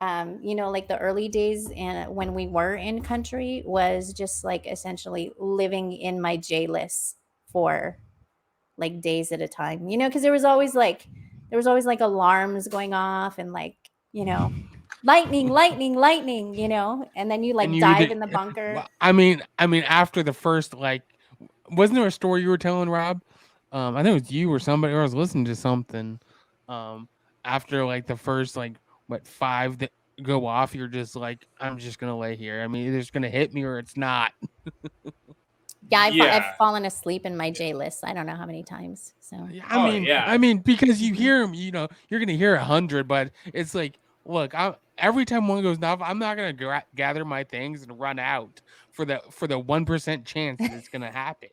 like the early days and when we were in country was just like essentially living in my J list for like days at a time, because there was always like alarms going off and like, lightning, lightning, lightning, and then you And like you dive either. in the bunker. Well, I mean, after the first wasn't there a story you were telling, Rob? I think it was you or somebody, or I was listening to something. After like the first five that go off, you're just like, I'm just gonna lay here. I mean, either it's gonna hit me or it's not. Yeah, I've Yeah. fallen asleep in my J list. I don't know how many times. So Yeah, Oh, yeah. I mean, because you hear them, you're gonna hear 100, but it's like, look, every time one goes off, I'm not gonna gather my things and run out for the 1% chance that it's gonna happen.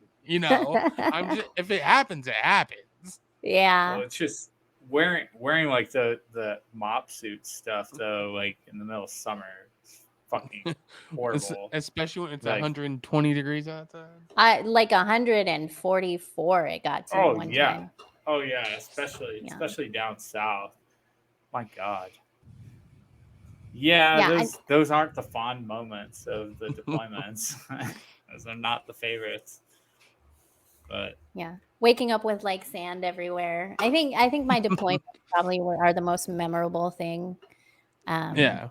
I'm just, if it happens, it happens. yeah. Well, it's just wearing like the mop suit stuff though, like in the middle of summer, it's fucking horrible. Especially when it's Like, 120 degrees outside. I like 144 it got to oh one yeah, time. oh yeah, especially down south. My God. Yeah, Yeah, those aren't the fond moments of the deployments. Those are not the favorites. But yeah. Waking up with like sand everywhere. I think my deployments probably are the most memorable thing. Yeah.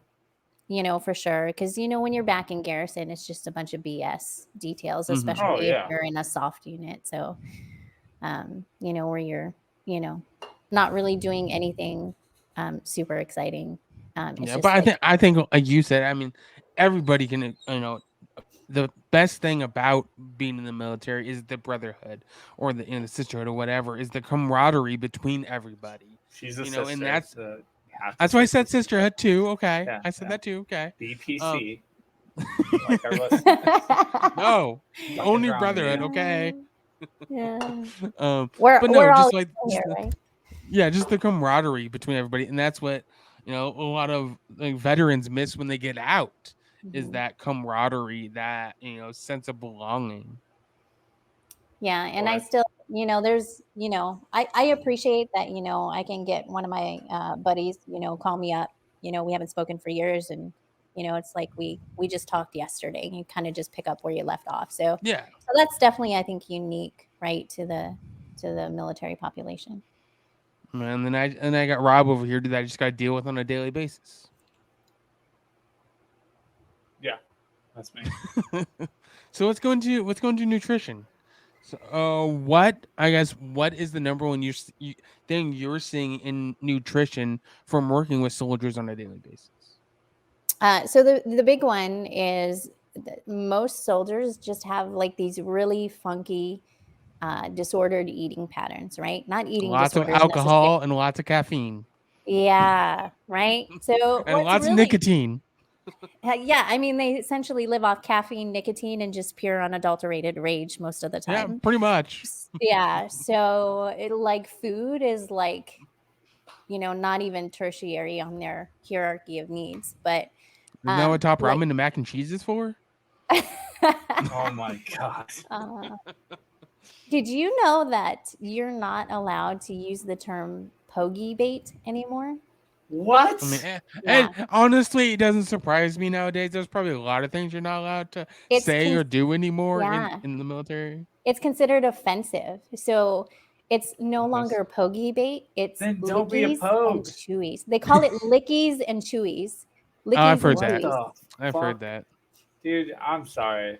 For sure. Because when you're back in garrison, it's just a bunch of BS details, Mhm. especially oh if yeah, you're in a soft unit. So, where you're, not really doing anything super exciting. It's Yeah, just but like, I think like you said, I mean, everybody can, the best thing about being in the military is the brotherhood or the sisterhood or whatever, is the camaraderie between everybody. she's a And sister, that's so you have to that's why I say said sister. sisterhood too. Okay, Yeah, I said that too. Okay. BPC, like our listeners. No, Fucking only wrong with brotherhood. you. Okay. yeah. But no, We're all just like here, right? yeah, just the camaraderie between everybody, and that's what a lot of like veterans miss when they get out, is Mhm. that camaraderie, that sense of belonging. Yeah, and I What? still, there's, I appreciate that, I can get one of my buddies, call me up. We haven't spoken for years, and it's like we just talked yesterday. You kind of just pick up where you left off. So Yeah, that's definitely, I think, unique, right, to the military population. and then I got Rob over here that I just got to deal with on a daily basis. Yeah, that's me. So let's go into nutrition. So, what is the number one thing you're seeing in nutrition from working with soldiers on a daily basis? So the big one is that most soldiers just have like these really funky, disordered eating patterns, right? Not eating Lots of disorders necessarily. alcohol and lots of caffeine Yeah, right. So and what's lots of really, nicotine. yeah, I mean, they essentially live off caffeine, nicotine, and just pure unadulterated rage most of the Yeah, time. pretty much. Yeah. So like food is like, not even tertiary on their hierarchy of needs, but Isn't that what top like ramen and mac and cheese is for? Oh my God. did you know that you're not allowed to use the term pogey bait anymore? What? I mean, Yeah. and honestly, it doesn't surprise me nowadays. There's probably a lot of things you're not allowed to It's say or do anymore yeah. in the military. It's considered offensive. So it's no longer pogey bait. It's Then don't be a lickies and pogue. chewies. They call it lickies and chewies. Oh, I've Lickies heard and that. chewies. I've heard that. Dude, I'm sorry.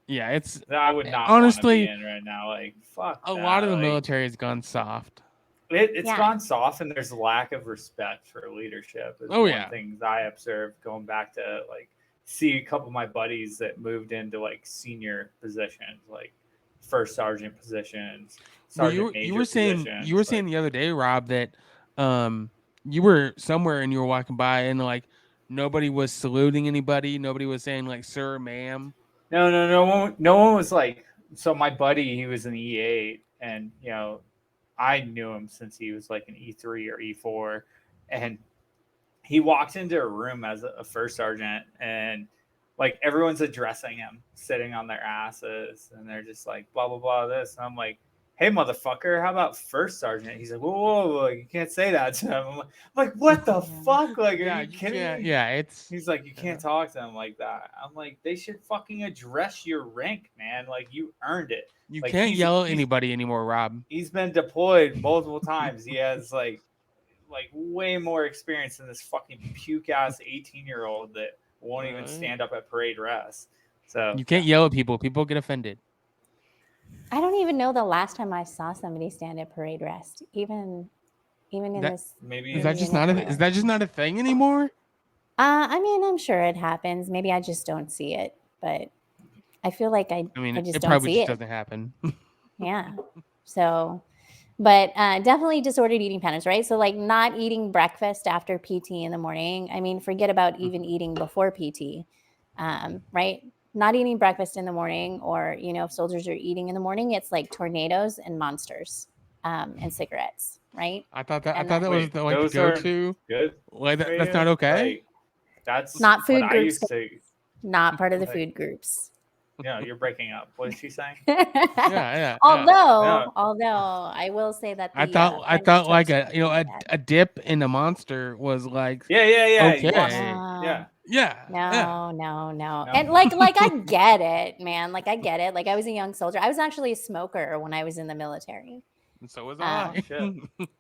Yeah, it's I would not want to honestly be in right now. Like, fuck a that. lot of the like, military has gone soft. It's Yeah. gone soft, and there's lack of respect for leadership. Is Oh, one yeah. things I observed going back to like see a couple of my buddies that moved into like senior positions, like first sergeant positions, Well, sergeant major you were saying positions. the other day, Rob, that you were somewhere and you were walking by and like nobody was saluting anybody. Nobody was saying like sir, ma'am. No one was like. So my buddy, he was an E8, and you know, I knew him since he was like an E3 or E4, and he walked into a room as a first sergeant, and like everyone's addressing him, sitting on their asses, and they're just like blah blah blah this, and I'm like, hey motherfucker, how about first sergeant? He's like, whoa, you can't say that to him. I'm like what the fuck? Like, are you kidding me? Yeah, it's. He's like, you can't talk to them like that. I'm like, they should fucking address your rank, man. Like, you earned it. You like, can't yell at anybody anymore, Rob. He's been deployed multiple times. He has like way more experience than this fucking puke ass 18-year-old that won't even stand up at parade rest. So you can't yell at people. People get offended. I don't even know the last time I saw somebody stand at parade rest. Even in this. Maybe is that just not a thing anymore? I mean, I'm sure it happens. Maybe I just don't see it, but I feel like I just it don't probably see just it. doesn't happen. Yeah. So, but definitely disordered eating patterns, right? So like not eating breakfast after PT in the morning. I mean, forget about even eating before PT, right? Not eating breakfast in the morning, or, you know, if soldiers are eating in the morning, it's like tornadoes and monsters and cigarettes, right? I thought that was the go-to. Good. Like that's not okay. Like, that's not food what groups. I used to. Not part of the food groups. Yeah, you're breaking up. What is she saying? Yeah. Although I will say that I thought like a dip in a monster was like yeah. Okay. No. And like I get it, man. Like I get it. Like I was a young soldier. I was actually a smoker when I was in the military. And so was I.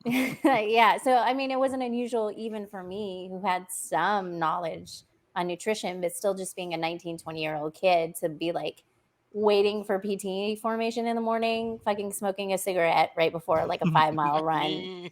Yeah. So I mean, it wasn't unusual even for me, who had some knowledge on nutrition, but still just being a 19, 20-year-old kid, to be like waiting for PT formation in the morning, fucking smoking a cigarette right before like a 5-mile run.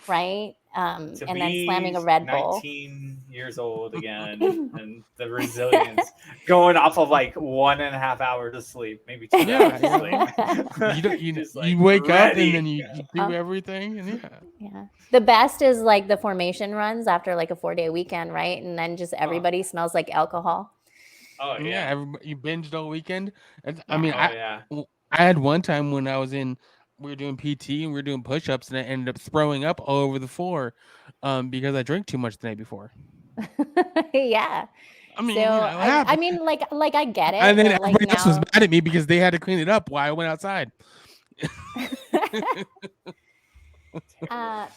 Right. And then slamming a Red Bull. 19 years old again, and the resilience going off of like 1.5 hours of sleep, maybe 2 hours of sleep. You wake up and then you do everything, and yeah. The best is like the formation runs after like a 4-day weekend, right? And then just everybody smells like alcohol. Oh yeah. You binged all weekend. I mean, I had one time when I was we were doing PT and we were doing push-ups, and I ended up throwing up all over the floor because I drank too much the night before. Yeah. I mean, so I mean, like I get it. And then everybody else was mad at me because they had to clean it up while I went outside.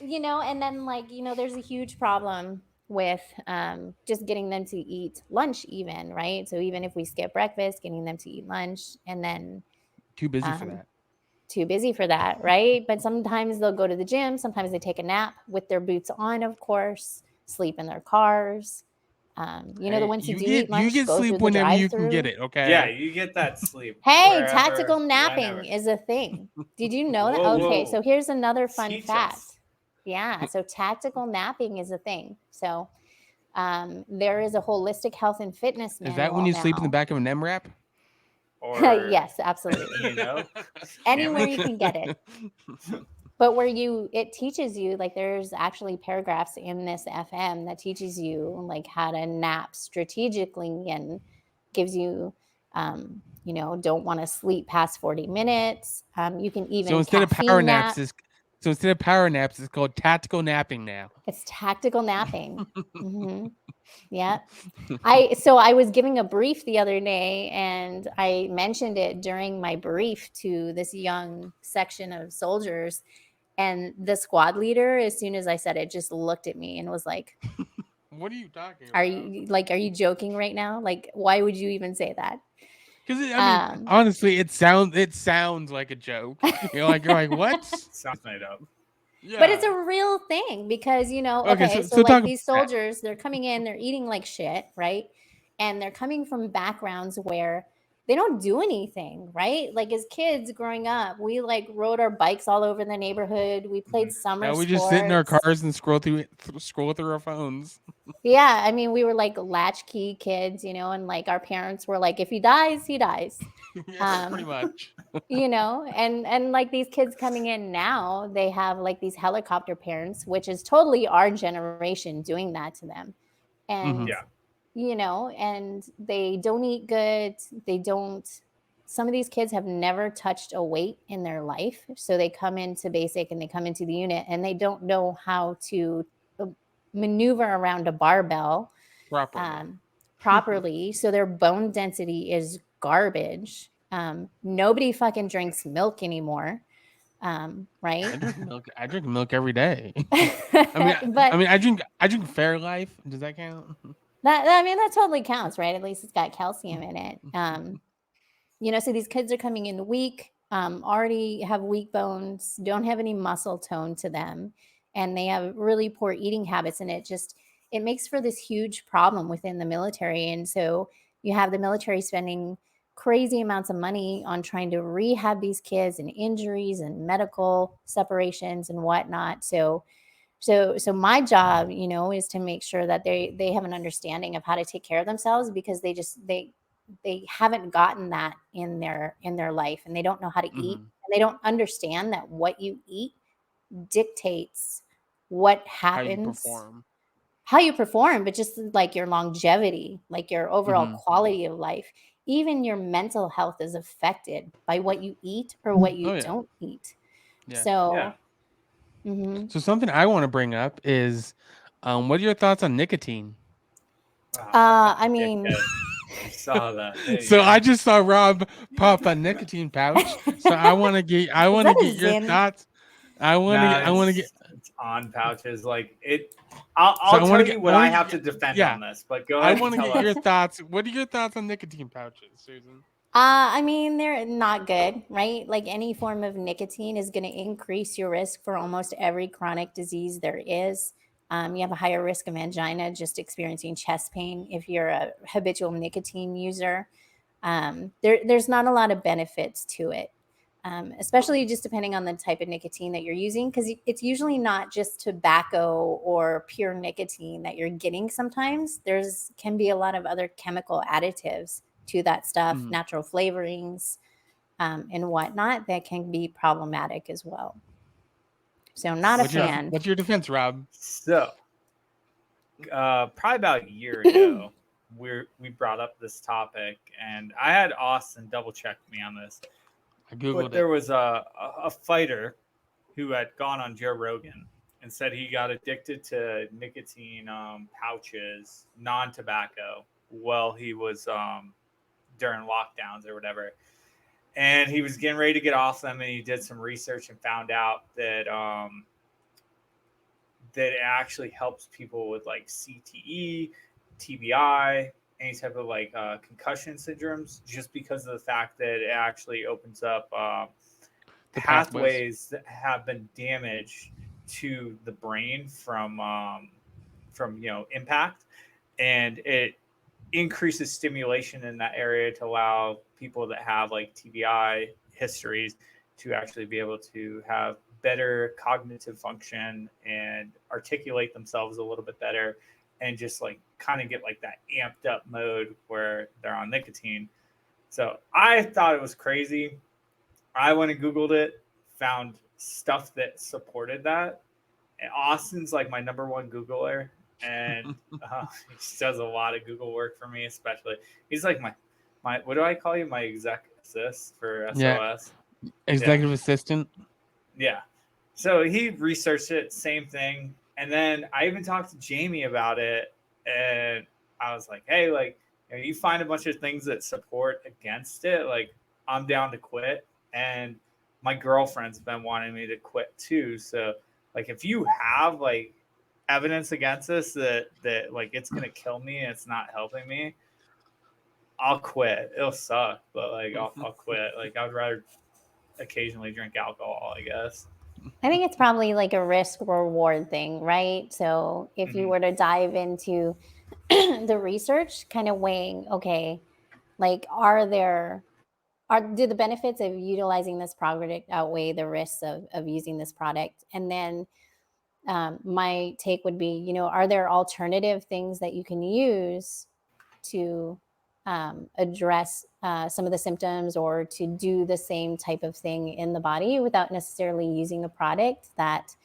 You know, and then like, you know, there's a huge problem with just getting them to eat lunch even, right? So even if we skip breakfast, getting them to eat lunch, and then too busy for that, right? But sometimes they'll go to the gym, sometimes they take a nap with their boots on, of course, sleep in their cars. You know, the ones who eat lunch, you get go sleep whenever you can get it, okay? Yeah, you get that sleep. Hey, tactical napping is a thing. Did you know that? Okay, so here's another fun fact. Yeah, so tactical napping is a thing. So there is a holistic health and fitness manual. Is that when you sleep in the back of an MRAP? Or, yes, absolutely. You know, anywhere you can get it. But where it teaches you, like there's actually paragraphs in this FM that teaches you like how to nap strategically, and gives you, you know, don't want to sleep past 40 minutes. You can even instead of power naps, it's called tactical napping now. It's tactical napping. Mm-hmm. Yeah. I was giving a brief the other day, and I mentioned it during my brief to this young section of soldiers. And the squad leader, as soon as I said it, just looked at me and was like, What are you talking are about? you joking right now? Like, why would you even say that? Because I mean, honestly, it sounds like a joke. You're like, what? Sounds made up. Yeah. But it's a real thing because, Okay, so talk like about these soldiers, they're coming in, they're eating like shit, right? And they're coming from backgrounds where they don't do anything, right? Like as kids growing up, we like rode our bikes all over the neighborhood. We played summer Now we sports. just sit in our cars and scroll through our phones. Yeah, I mean, we were like latchkey kids, and like our parents were like, if he dies, he dies. Yeah, pretty much. And like these kids coming in now, they have like these helicopter parents, which is totally our generation doing that to them. And Yeah. and they don't eat good. Some of these kids have never touched a weight in their life. So they come into basic and they come into the unit and they don't know how to maneuver around a barbell properly. So their bone density is garbage. Nobody fucking drinks milk anymore. Right? I drink milk every day. I drink Fairlife. Does that count? That totally counts, right? At least it's got calcium in it. So these kids are coming in weak, already have weak bones, don't have any muscle tone to them, and they have really poor eating habits, and it makes for this huge problem within the military. And so you have the military spending crazy amounts of money on trying to rehab these kids and injuries and medical separations and whatnot. So my job, is to make sure that they have an understanding of how to take care of themselves, because they haven't gotten that in their life, and they don't know how to eat, and they don't understand that what you eat dictates what happens, how you perform, but just like your longevity, like your overall quality of life. Even your mental health is affected by what you eat or what you don't eat. Yeah. So So something I want to bring up is, what are your thoughts on nicotine? I mean, I saw that. So I just saw Rob pop a nicotine pouch. So I want to get your thoughts. I want to get it's on pouches like it. I'll tell you what I have to defend on this, but go ahead. I want to get your thoughts. What are your thoughts on nicotine pouches, Susan? I mean, they're not good, right? Like any form of nicotine is going to increase your risk for almost every chronic disease there is. You have a higher risk of angina, just experiencing chest pain if you're a habitual nicotine user. There's not a lot of benefits to it, especially just depending on the type of nicotine that you're using, because it's usually not just tobacco or pure nicotine that you're getting. Sometimes can be a lot of other chemical additives to that stuff, natural flavorings, and whatnot, that can be problematic as well. So not a fan. What's your defense, Rob? So probably about a year ago, we brought up this topic, and I had Austin double check me on this. I googled but there was a fighter who had gone on Joe Rogan and said he got addicted to nicotine pouches, non-tobacco, while he was during lockdowns or whatever. And he was getting ready to get off them, and he did some research and found out that that it actually helps people with like CTE, TBI, any type of like concussion syndromes, just because of the fact that it actually opens up the pathways that have been damaged to the brain from impact, and it increases stimulation in that area to allow people that have like TBI histories to actually be able to have better cognitive function and articulate themselves a little bit better, and just like kind of get like that amped up mode where they're on nicotine. So I thought it was crazy. I went and Googled it, found stuff that supported that. And Austin's like my number one Googler, and he does a lot of Google work for me, especially. He's like my what do I call you? My exec assist for SOS. Yeah. Executive assistant. Yeah. So he researched it, same thing. And then I even talked to Jamie about it, and I was like, hey, like, you find a bunch of things that support against it, like I'm down to quit. And my girlfriend's been wanting me to quit too. So like if you have like evidence against this that like it's gonna kill me and it's not helping me, I'll quit. It'll suck, but like I'll quit. Like I would rather occasionally drink alcohol, I guess. I think it's probably like a risk reward thing, right? So if you were to dive into the research, kind of weighing, okay, like do the benefits of utilizing this product outweigh the risks of using this product? And then my take would be, you know, are there alternative things that you can use to address some of the symptoms or to do the same type of thing in the body without necessarily using a product that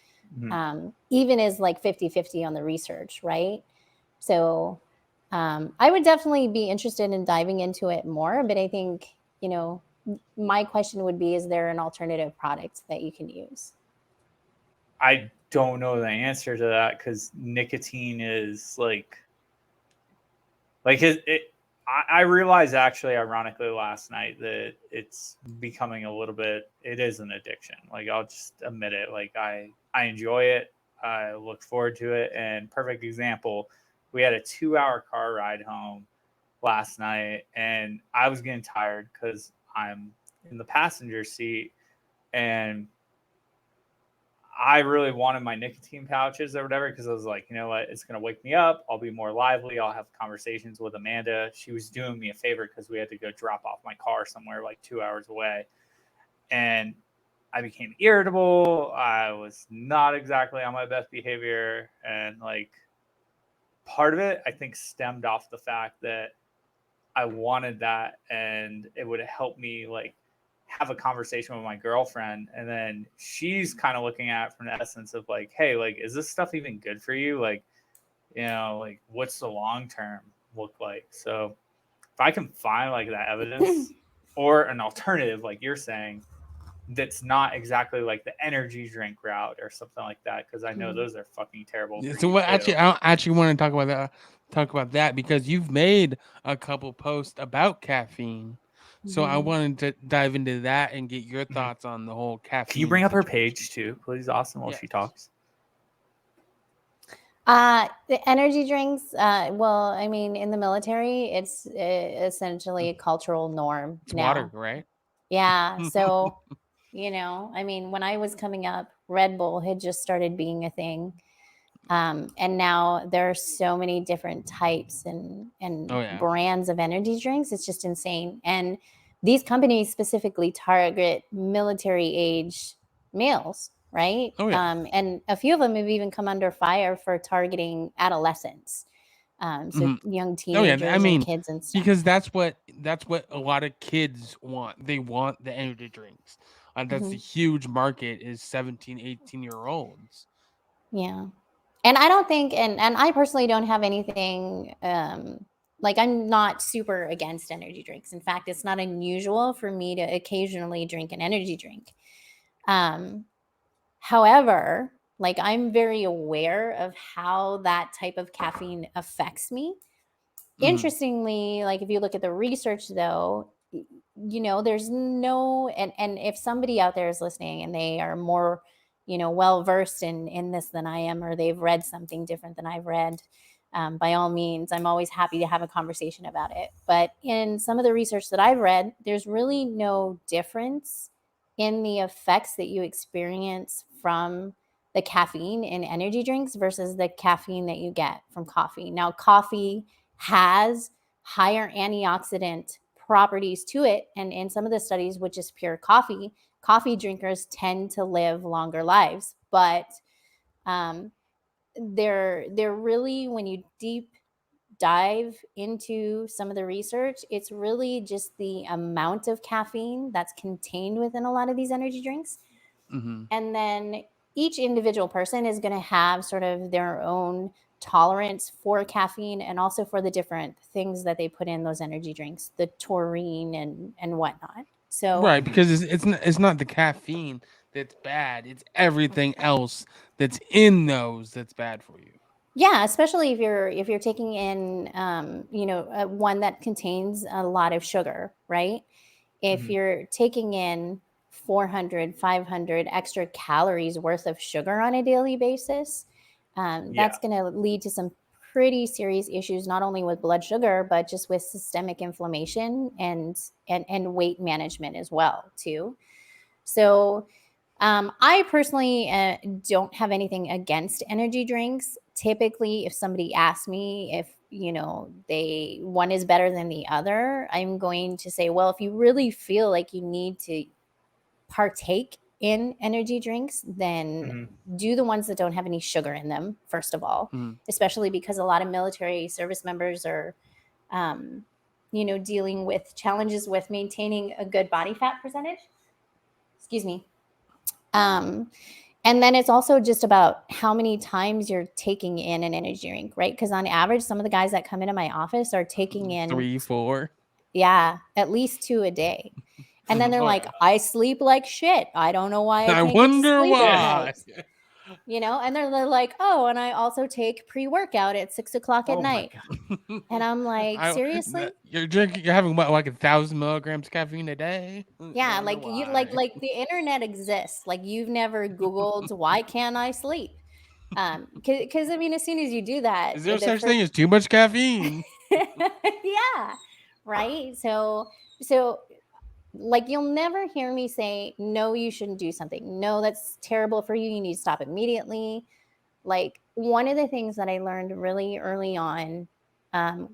even is like 50-50 on the research, right? So I would definitely be interested in diving into it more, but I think, you know, my question would be, is there an alternative product that you can use? I don't know the answer to that because nicotine is like I realized actually ironically last night that it's becoming a little bit, it is an addiction. Like I'll just admit it. Like I enjoy it. I look forward to it. And perfect example, we had a 2-hour car ride home last night and I was getting tired because I'm in the passenger seat and I really wanted my nicotine pouches or whatever because I was like, you know what, it's going to wake me up. I'll be more lively. I'll have conversations with Amanda. She was doing me a favor because we had to go drop off my car somewhere like 2 hours away. And I became irritable. I was not exactly on my best behavior. And like part of it, I think, stemmed off the fact that I wanted that and it would help me like have a conversation with my girlfriend. And then she's kind of looking at it from the essence of like, hey, like, is this stuff even good for you? Like, you know, like what's the long term look like? So if I can find like that evidence or an alternative, like you're saying, that's not exactly like the energy drink route or something like that, because I know those are fucking terrible. So what? Actually, I actually want to talk about that because you've made a couple posts about caffeine. So I wanted to dive into that and get your thoughts on the whole caffeine. Can you bring up her situation. page too, please, Austin, while she talks? The energy drinks, well, I mean, in the military, it's essentially a cultural norm. It's now. water, right? Yeah. So, you know, I mean, when I was coming up, Red Bull had just started being a thing. And now there are so many different types and brands of energy drinks. It's just insane. And these companies specifically target military age males, right? And a few of them have even come under fire for targeting adolescents. So young teenagers I mean, and kids and stuff. because that's what a lot of kids want. They want the energy drinks. That's a huge market is 17, 18-year-olds. Yeah. And I don't think, and I personally don't have anything, like I'm not super against energy drinks. In fact, it's not unusual for me to occasionally drink an energy drink. However, like I'm very aware of how that type of caffeine affects me. Interestingly, like if you look at the research though, you know, there's no, and if somebody out there is listening and they are more, you know, well versed in this than I am, or they've read something different than I've read, by all means, I'm always happy to have a conversation about it. But in some of the research that I've read, there's really no difference in the effects that you experience from the caffeine in energy drinks versus the caffeine that you get from coffee. Now, coffee has higher antioxidant properties to it. And in some of the studies, which is pure coffee drinkers tend to live longer lives. But they're really, when you deep dive into some of the research, it's really just the amount of caffeine that's contained within a lot of these energy drinks. And then each individual person is going to have sort of their own tolerance for caffeine and also for the different things that they put in those energy drinks, the taurine and whatnot. So right, because it's not the caffeine that's bad, it's everything else that's in those that's bad for you. yeah, especially if you're taking in you know, one that contains a lot of sugar, right? If you're taking in 400, 500 extra calories worth of sugar on a daily basis, that's going to lead to some pretty serious issues, not only with blood sugar, but just with systemic inflammation and weight management as well, too. So I personally don't have anything against energy drinks. Typically, if somebody asks me if, one is better than the other, I'm going to say, well, if you really feel like you need to partake in energy drinks, then do the ones that don't have any sugar in them, first of all, especially because a lot of military service members are, dealing with challenges with maintaining a good body fat percentage. Excuse me. And then it's also just about how many times you're taking in an energy drink, right? Because on average, some of the guys that come into my office are taking in 3, 4. Yeah, at least 2 a day. And then they're like, I sleep like shit. I don't know why I can't wonder get to sleep why. at night. And they're like, oh, and I also take pre-workout at 6 o'clock at night. And I'm like, seriously? You're having what, like 1,000 milligrams caffeine a day? Yeah, like the internet exists. Like you've never Googled why can't I sleep? Because I mean, as soon as you do that, is there such thing as too much caffeine? Yeah, right. So like you'll never hear me say, no, you shouldn't do something. No, that's terrible for you. You need to stop immediately. Like one of the things that I learned really early on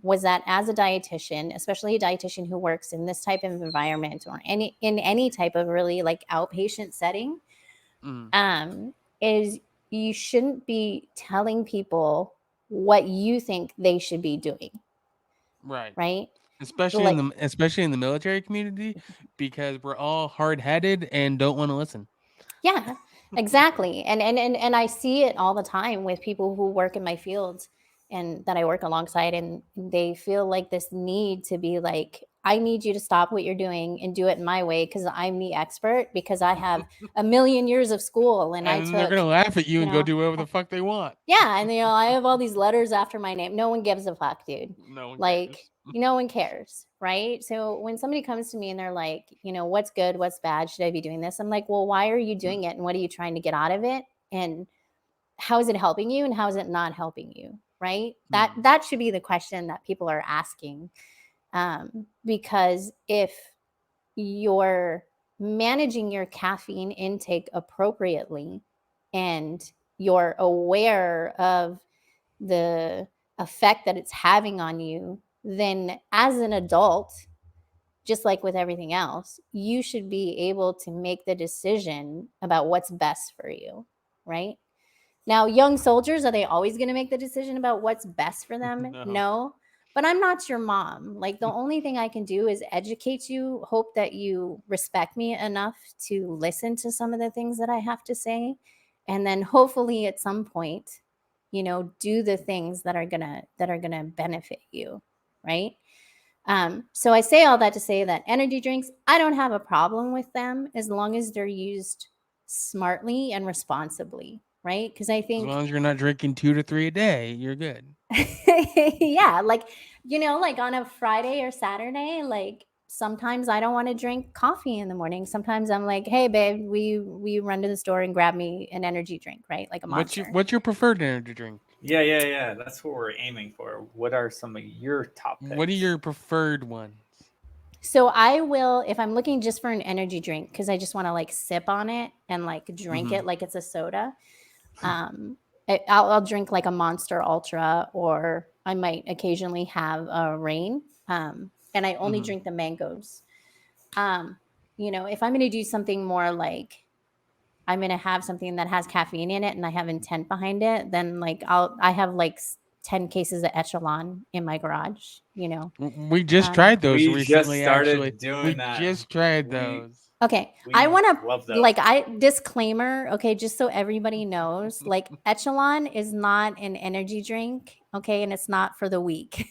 was that as a dietitian, especially a dietitian who works in this type of environment or in any type of really like outpatient setting, is you shouldn't be telling people what you think they should be doing. Right. Especially in the military community, because we're all hard-headed and don't want to listen. Yeah, exactly. And I see it all the time with people who work in my field and that I work alongside, and they feel like this need to be like, I need you to stop what you're doing and do it my way because I'm the expert, because I have a million years of school and they're gonna laugh at you and go do whatever the fuck they want. Yeah, and I have all these letters after my name. No one gives a fuck, dude. No one cares. No one cares, right? So when somebody comes to me and they're like, what's good, what's bad, should I be doing this? I'm like, well, why are you doing it, and what are you trying to get out of it, and how is it helping you, and how is it not helping you, right? That should be the question that people are asking, because if you're managing your caffeine intake appropriately and you're aware of the effect that it's having on you, then as an adult, just like with everything else, you should be able to make the decision about what's best for you, right? Now, young soldiers, are they always going to make the decision about what's best for them? No. But I'm not your mom. Like, the only thing I can do is educate you, hope that you respect me enough to listen to some of the things that I have to say, and then hopefully at some point, do the things that are gonna benefit you, right? So I say all that to say that energy drinks, I don't have a problem with them as long as they're used smartly and responsibly, right? Because I think as long as you're not drinking 2 to 3 a day, you're good. Yeah, like on a Friday or Saturday, like sometimes I don't want to drink coffee in the morning. Sometimes I'm like, hey babe, we run to the store and grab me an energy drink, right? Like a Monster. What's your preferred energy drink? Yeah. That's what we're aiming for. What are some of your top picks? What are your preferred ones? So I will, if I'm looking just for an energy drink, because I just want to like sip on it and like drink it like it's a soda. I'll drink like a Monster Ultra, or I might occasionally have a Reign. And I only drink the mangoes. If I'm going to do something more like I'm going to have something that has caffeine in it and I have intent behind it, then like I have like 10 cases of Echelon in my garage, We just tried those recently. Just started actually. doing that. We just tried those. Okay. I want to disclaimer. Okay. Just so everybody knows, like Echelon is not an energy drink. Okay. And it's not for the weak.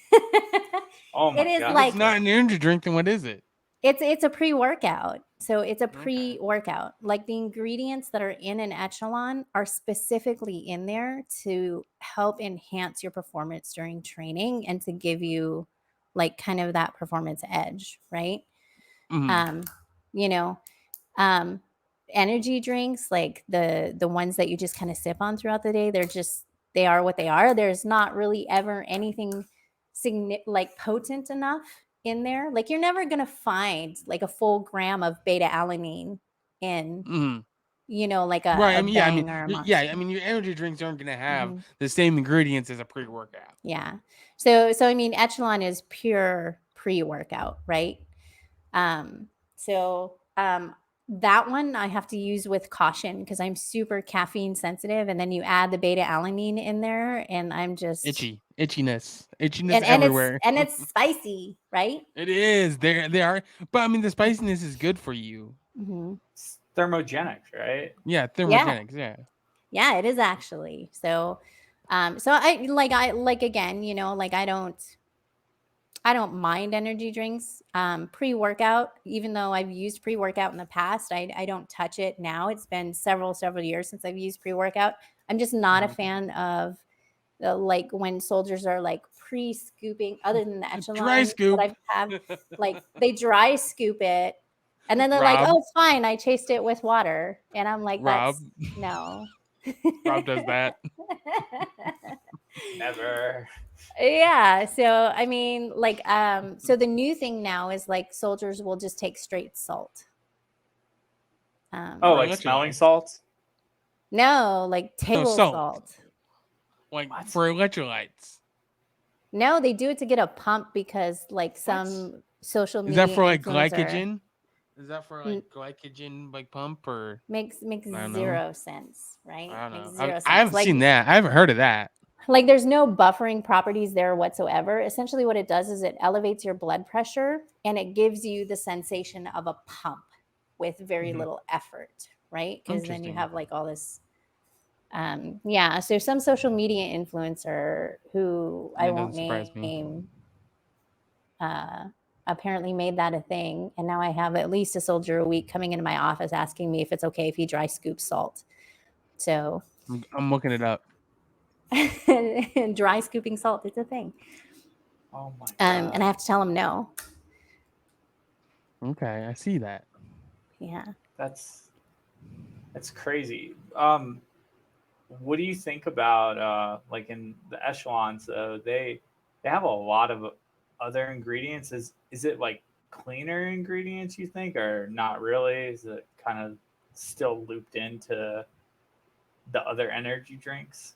Oh my God. Like, it's not an energy drink. Then what is it? It's a pre-workout. So it's a pre-workout. Like the ingredients that are in an Echelon are specifically in there to help enhance your performance during training and to give you like kind of that performance edge. Right. energy drinks, like the ones that you just kind of sip on throughout the day, they are what they are. There's not really ever anything like potent enough in there. Like you're never gonna find like a full gram of beta alanine in Mhm. like Right. a I mean, yeah. I mean, Bang or a yeah. Monster. I mean, your energy drinks aren't gonna have Mhm. the same ingredients as a pre-workout. Yeah. So I mean, Echelon is pure pre-workout, right? So that one I have to use with caution because I'm super caffeine sensitive, and then you add the beta alanine in there, and I'm just Itchiness and everywhere. it's spicy, right? It is. They are. But I mean, the spiciness is good for you. Mm-hmm. It's thermogenic, right? Yeah, Yeah. thermogenics. Yeah. Yeah, it is actually. So, so I like again, like I don't mind energy drinks. Pre-workout, even though I've used pre-workout in the past, I don't touch it now. It's been several years since I've used pre-workout. I'm just not a Mhm. fan of the like when soldiers are like pre-scooping, other than the Dry echelon that scoop. I've had, like they dry scoop it and then they're like, Rob. oh, it's fine. I chased it with water. And I'm like, Rob. that's no. Rob does that. Never. Yeah. So I mean, like, so the new thing now is like soldiers will just take straight salt. Oh, For like smelling electrolytes. salts? No, like No, table salt. salt. Like What? for electrolytes. No, they do it to get a pump because like What? some social Is media that for like influencer glycogen? Is that for like glycogen like pump or makes I don't know. zero sense, right? I don't Makes know. zero I sense. haven't seen that. I haven't heard of that. Like there's no buffering properties there whatsoever. Essentially what it does is it elevates your blood pressure and it gives you the sensation of a pump with very Mhm. little effort, right? Because then you Interesting. have like all this yeah, so some social media influencer who I That won't doesn't surprise me. name apparently made that a thing, and now I have at least a soldier a week coming into my office asking me if it's okay if he dry scoops salt. So I'm looking it up. dry scooping salt is a thing. Oh my god. And I have to tell him no. Okay, I see that. Yeah. That's crazy. What do you think about like in the echelons? They have a lot of other ingredients. Is it like cleaner ingredients you think, or not really? Is it kind of still looped into the other energy drinks?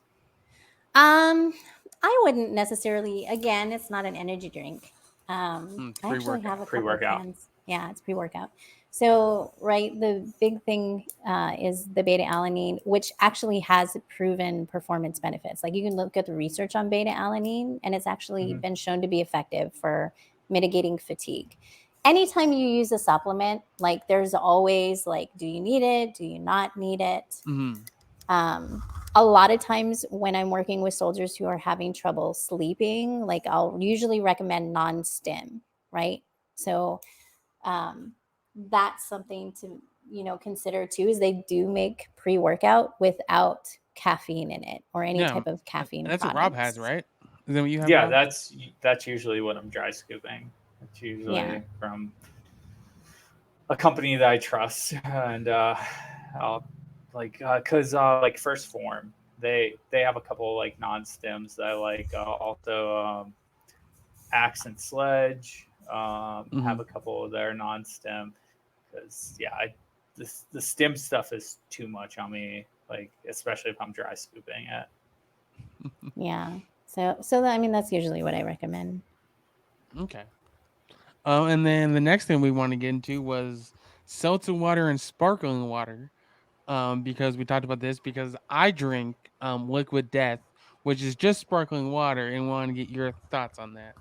I wouldn't necessarily. Again, it's not an energy drink. I actually have a couple of Pre-workout. cans. Yeah, it's pre-workout. So, right, the big thing is the beta alanine, which actually has proven performance benefits. Like you can look at the research on beta alanine, and it's actually Mhm. been shown to be effective for mitigating fatigue. Anytime you use a supplement, like there's always like, do you need it? Do you not need it? Mm-hmm. A lot of times when I'm working with soldiers who are having trouble sleeping, like I'll usually recommend non-stim, right? So that's something to consider too, is they do make pre-workout without caffeine in it or any Yeah, type of caffeine and that's what Rob has, products. right? Is that what you have, Yeah, Rob? that's usually what I'm dry scooping. It's usually Yeah. from a company that I trust, and I'll because like First Form, they have a couple like non-stims that I like. Also, Axe and Sledge have a couple of their non-stim because the stim stuff is too much on me. Like especially if I'm dry scooping it. Yeah. So I mean that's usually what I recommend. Okay. And then the next thing we want to get into was seltzer water and sparkling water. Because we talked about this because I drink Liquid Death, which is just sparkling water, and want to get your thoughts on that.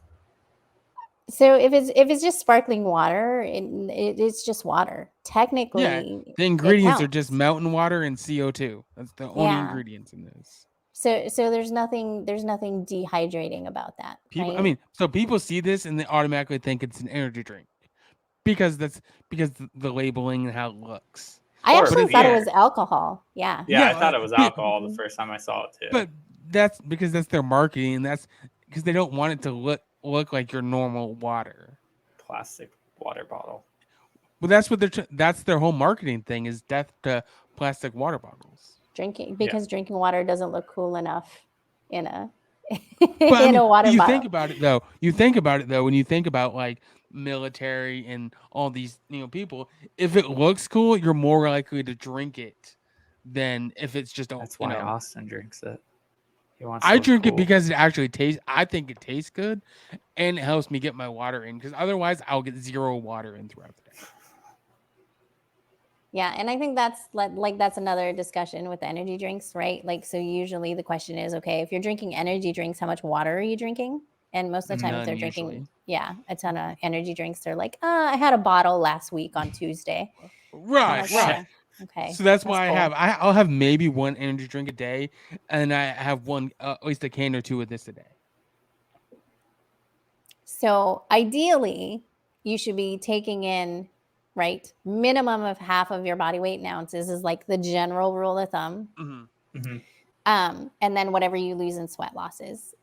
So if it's just sparkling water, it's just water. Yeah, Technically, the it ingredients are counts. just mountain water and CO2. That's the only Yeah. ingredients in this. So there's nothing dehydrating about that, People, I right? mean, so people see this and they automatically think it's an energy drink because the labeling and how it looks. I Or actually But it's thought it not. was alcohol. Yeah. Yeah, I Yeah, thought it was alcohol the first time I saw it too. but that's because that's their marketing, and that's because they don't want it to look like your normal water. Plastic water bottle. Well, that's their whole marketing thing is death to plastic water bottles. Drinking water doesn't look cool enough in a But I in mean, a water you bottle. think about it though. You think about it though when you think about like military and all these people. If it looks cool, you're more likely to drink it than if it's just That's why Austin drinks it. He wants. I to drink cool. it because it actually tastes. I think it tastes good, and it helps me get my water in. Because otherwise, I'll get zero water in throughout the day. Yeah, and I think that's that's another discussion with the energy drinks, right? Like, so usually the question is, okay, if you're drinking energy drinks, how much water are you drinking? And most of the time, if they're drinking, a ton of energy drinks, they're like, I had a bottle last week on Tuesday. Right, like, right. Okay. So that's why cool. I'll have maybe one energy drink a day, and I have one at least a can or two of this a day. So ideally, you should be taking in, right, minimum of half of your body weight in ounces is like the general rule of thumb. Mm-hmm. Mm-hmm. And then whatever you lose in sweat losses.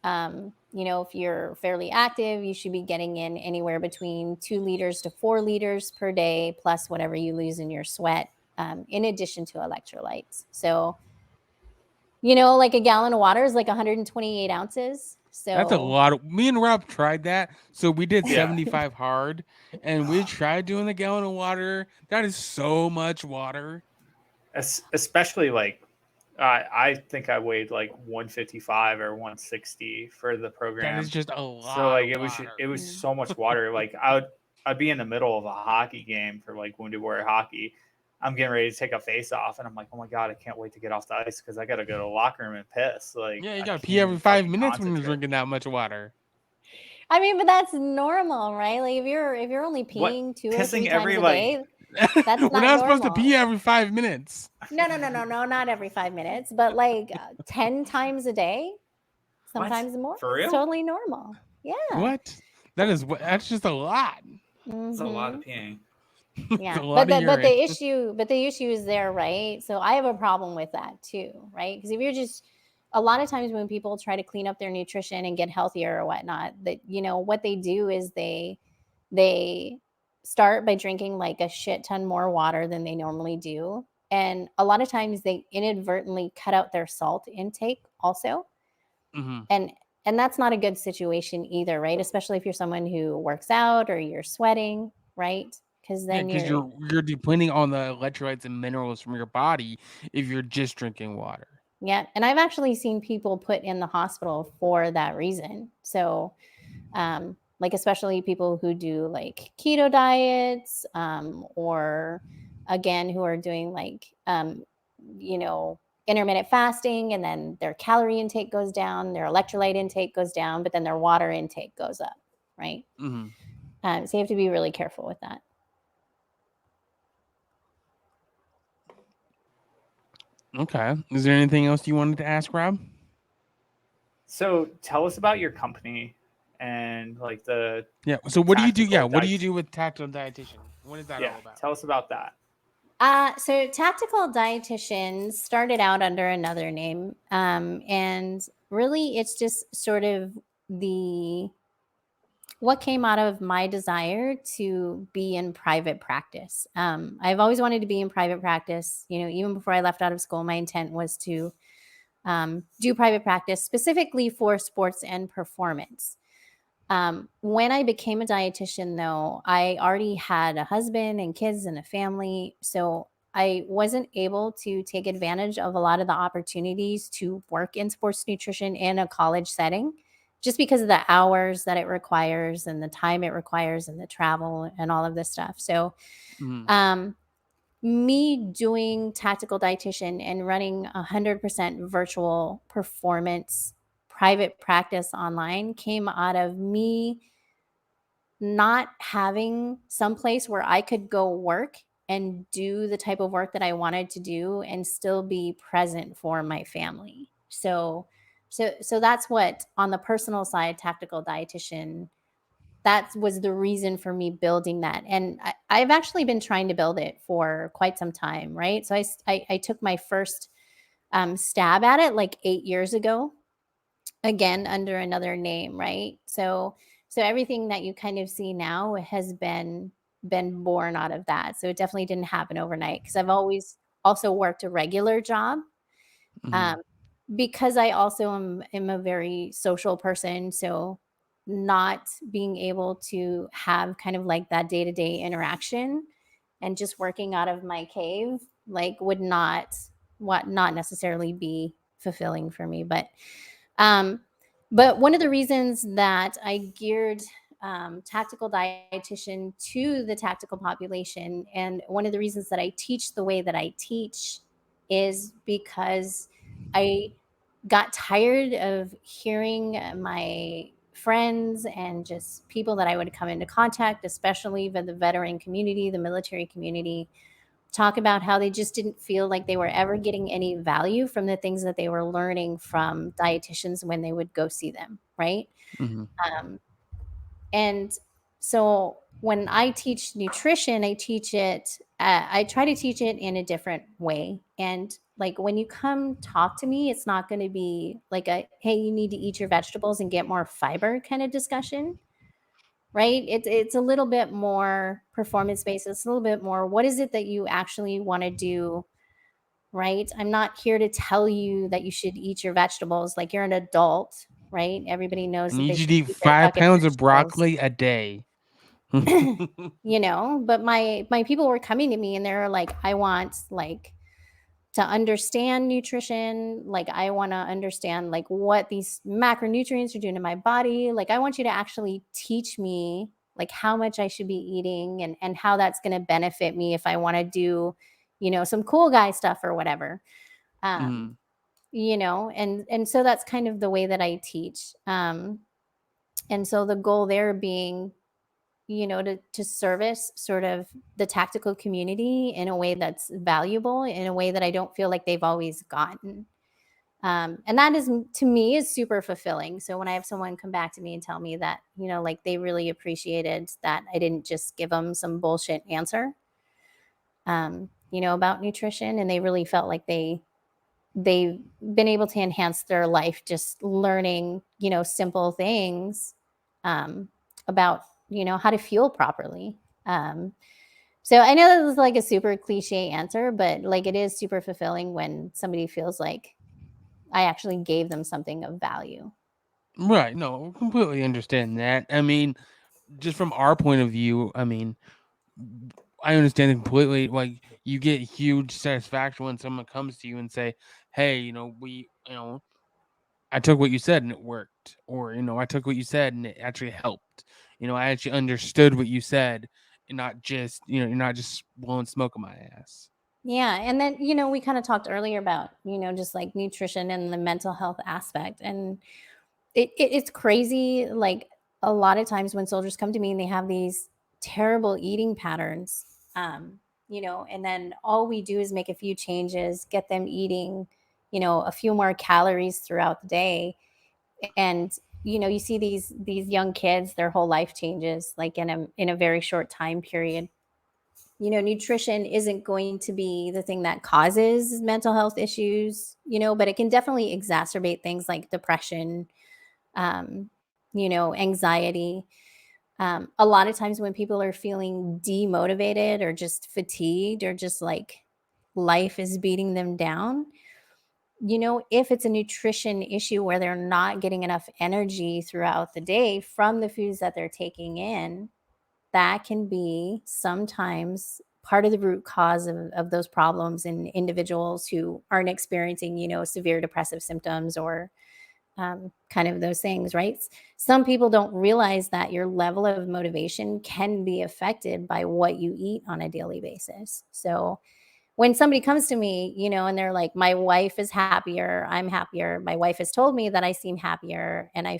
If you're fairly active, you should be getting in anywhere between 2 liters to 4 liters per day, plus whatever you lose in your sweat, in addition to electrolytes. So, like a gallon of water is like 128 ounces. So that's a lot. Me and Rob tried that. So we did 75 hard, and we tried doing the gallon of water. That is so much water. Especially like, I think I weighed like 155 or 160 for the program. That is just a lot. So like it was so much water. Like I'd be in the middle of a hockey game for like Wounded Warrior Hockey. I'm getting ready to take a face off, and I'm like, oh my god, I can't wait to get off the ice because I got to go to the locker room and piss. Like, you got to pee every 5 minutes when you're drinking that much water. I mean, but that's normal, right? Like if you're only peeing 2 or 3 times a day, that's not we're not supposed to pee every 5 minutes. No, not every 5 minutes, but like 10 times a day, sometimes more. For real? It's totally normal. Yeah. What? That's just a lot. It's a lot of peeing. Yeah, but the issue is there, right? So I have a problem with that too, right? Because if you're just a lot of times when people try to clean up their nutrition and get healthier or whatnot, that what they do is they start by drinking like a shit ton more water than they normally do, and a lot of times they inadvertently cut out their salt intake also, and that's not a good situation either, right? Especially if you're someone who works out or you're sweating, right? Because then you're depending on the electrolytes and minerals from your body if you're just drinking water. Yeah, and I've actually seen people put in the hospital for that reason. So, like especially people who do like keto diets, or again who are doing like intermittent fasting, and then their calorie intake goes down, their electrolyte intake goes down, but then their water intake goes up, right? So you have to be really careful with that. Okay. Is there anything else you wanted to ask, Rob? So tell us about your company and like the So what do you do? Yeah, what do you do with Tactical.dietician? What is that all about? Tell us about that. So Tactical.dietician started out under another name, and really it's just sort of what came out of my desire to be in private practice. I've always wanted to be in private practice. Even before I left out of school, my intent was to do private practice specifically for sports and performance. When I became a dietitian, though, I already had a husband and kids and a family. So I wasn't able to take advantage of a lot of the opportunities to work in sports nutrition in a college setting, just because of the hours that it requires and the time it requires and the travel and all of this stuff. So, me doing Tactical Dietitian and running 100% virtual performance private practice online came out of me not having some place where I could go work and do the type of work that I wanted to do and still be present for my family. So that's what, on the personal side, Tactical Dietitian, that was the reason for me building that. And I've actually been trying to build it for quite some time, right? So I took my first stab at it like 8 years ago, again, under another name, right? So everything that you kind of see now has been been born out of that. So it definitely didn't happen overnight, because I've always also worked a regular job. Mhm. Because I also am a very social person. So not being able to have kind of like that day-to-day interaction and just working out of my cave, like, would not necessarily be fulfilling for me. Um but one of the reasons that I geared tactical dietitian to the tactical population, and one of the reasons that I teach the way that I teach, is because I got tired of hearing my friends and just people that I would come into contact, especially the veteran community, the military community, talk about how they just didn't feel like they were ever getting any value from the things that they were learning from dietitians when they would go see them, right? Mhm. Um, and so when I teach nutrition, I try to teach it in a different way. And like, when you come talk to me, it's not going to be like a, hey, you need to eat your vegetables and get more fiber kind of discussion, right? It's a little bit more performance based. It's a little bit more, what is it that you actually want to do, right? I'm not here to tell you that you should eat your vegetables. Like, you're an adult, right? Everybody I knows that they need you should to eat eat their 5 fucking pounds of vegetables. broccoli a day. But my people were coming to me and they were like, I want, like, to understand nutrition. Like, I want to understand, like, what these macronutrients are doing to my body. Like, I want you to actually teach me, like, how much I should be eating, and how that's going to benefit me if I want to do, some cool guy stuff or whatever. um Mhm. and so that's kind of the way that I teach. And so the goal there being, to service sort of the tactical community in a way that's valuable, in a way that I don't feel like they've always gotten. And that is, to me, is super fulfilling. So when I have someone come back to me and tell me that, like, they really appreciated that I didn't just give them some bullshit answer, about nutrition, and they really felt like they've been able to enhance their life just learning, simple things, um, about, how to fuel properly. Um, so I know this is like a super cliche answer, but like, it is super fulfilling when somebody feels like I actually gave them something of value. Right, no, completely understand that. I mean, just from our point of view, I mean, I understand it completely. Like, you get huge satisfaction when someone comes to you and say, "Hey, I took what you said and it worked," or I took what you said and it actually helped. I actually understood what you said, and not just you're not just blowing smoke in my ass. Yeah. And then, we kind of talked earlier about, just like nutrition and the mental health aspect. And it's crazy. Like, a lot of times when soldiers come to me and they have these terrible eating patterns, and then all we do is make a few changes, get them eating, a few more calories throughout the day. And, you see these young kids, their whole life changes, like, in a very short time period. Nutrition isn't going to be the thing that causes mental health issues, but it can definitely exacerbate things like depression, um, anxiety. A lot of times when people are feeling demotivated or just fatigued, or just like life is beating them down, if it's a nutrition issue where they're not getting enough energy throughout the day from the foods that they're taking in, that can be sometimes part of the root cause of those problems in individuals who aren't experiencing, severe depressive symptoms, or kind of those things, right? Some people don't realize that your level of motivation can be affected by what you eat on a daily basis. So when somebody comes to me, and they're like, my wife is happier, I'm happier, my wife has told me that I seem happier, and I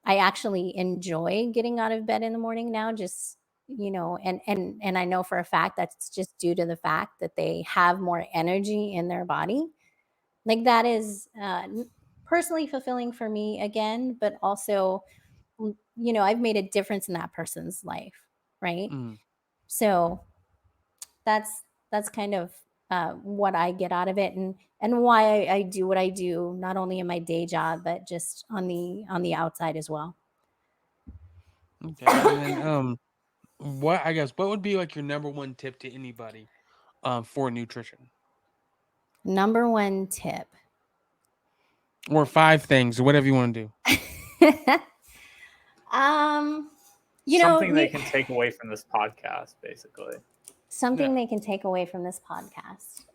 actually enjoy getting out of bed in the morning now, just, and I know for a fact that's just due to the fact that they have more energy in their body. Like, that is personally fulfilling for me again, but also, I've made a difference in that person's life, right? Mm. So that's kind of what I get out of it, and why I do what I do, not only in my day job, but just on the outside as well. Okay, and then what would be like your number one tip to anybody for nutrition? Number one tip. Or 5 things, or whatever you want to do. Something they can take away from this podcast, basically. Something they can take away from this podcast.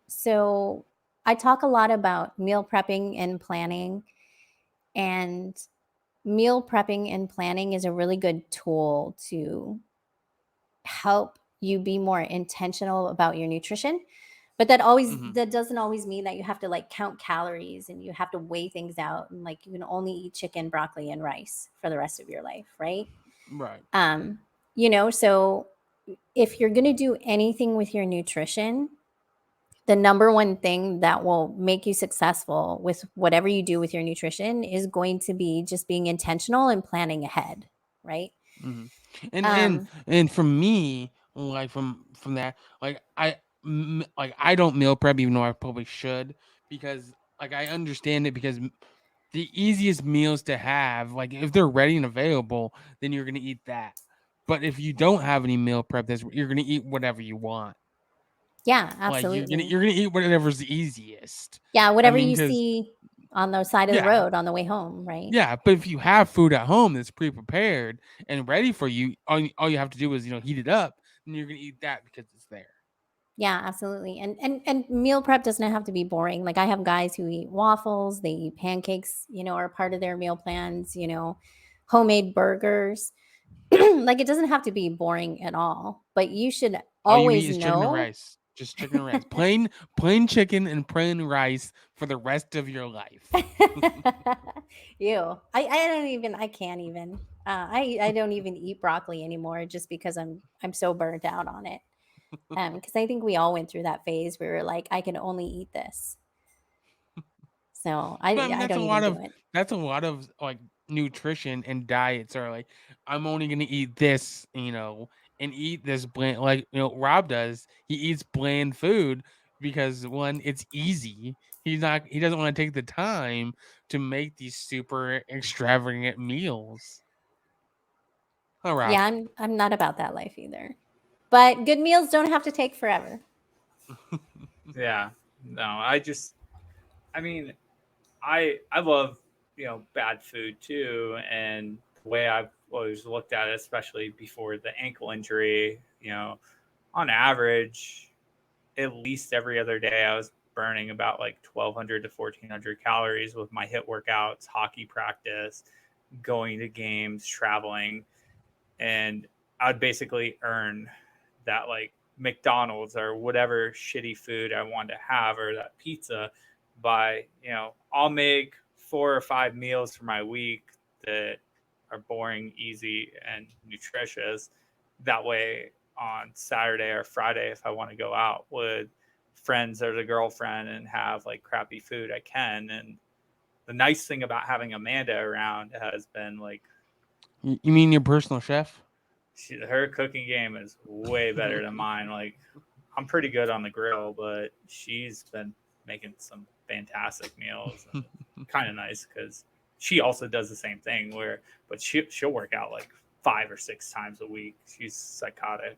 So I talk a lot about meal prepping and planning, and meal prepping and planning is a really good tool to help you be more intentional about your nutrition. But that doesn't always mean that you have to like count calories and you have to weigh things out and like you can only eat chicken, broccoli, and rice for the rest of your life, right? Right. So if you're going to do anything with your nutrition, the number one thing that will make you successful with whatever you do with your nutrition is going to be just being intentional and planning ahead, right? And for me, like from that, like I don't meal prep, even though I probably should, because like I understand it, because the easiest meals to have, like if they're ready and available, then you're gonna eat that. But if you don't have any meal prep, you're gonna eat whatever you want. Yeah, absolutely. Like you're gonna eat whatever's easiest. Yeah, whatever you see on the side of the road on the way home, right? Yeah, but if you have food at home that's pre-prepared and ready for you, all you have to do is heat it up, and you're gonna eat that because it's there. Yeah, absolutely. And meal prep doesn't have to be boring. Like I have guys who eat waffles, they eat pancakes, are part of their meal plans, homemade burgers. Like it doesn't have to be boring at all, but you should all always you eat is know. Chicken and rice. Just chicken and rice. Plain chicken and plain rice for the rest of your life. Ew. I can't even. I don't even eat broccoli anymore just because I'm so burnt out on it. Because I think we all went through that phase where we were like, I can only eat this. So I don't even do it. That's a lot of like nutrition and diets are like, I'm only gonna eat this, and eat this bland, like Rob does. He eats bland food because one, it's easy. He doesn't want to take the time to make these super extravagant meals. Oh, Rob. Yeah, I'm not about that life either. But good meals don't have to take forever. Yeah. No, I love, bad food too. And the way I've always looked at it, especially before the ankle injury, on average, at least every other day, I was burning about like 1,200 to 1,400 calories with my HIIT workouts, hockey practice, going to games, traveling. And I would basically earn that like McDonald's or whatever shitty food I wanted to have, or that pizza, by, I'll make 4 or 5 meals for my week that are boring, easy, and nutritious. That way on Saturday or Friday, if I want to go out with friends or the girlfriend and have like crappy food, I can. And the nice thing about having Amanda around has been like, you mean your personal chef? Her cooking game is way better than mine. Like, I'm pretty good on the grill, but she's been making some fantastic meals. Kind of nice because she also does the same thing but she'll work out like 5 or 6 times a week. She's psychotic.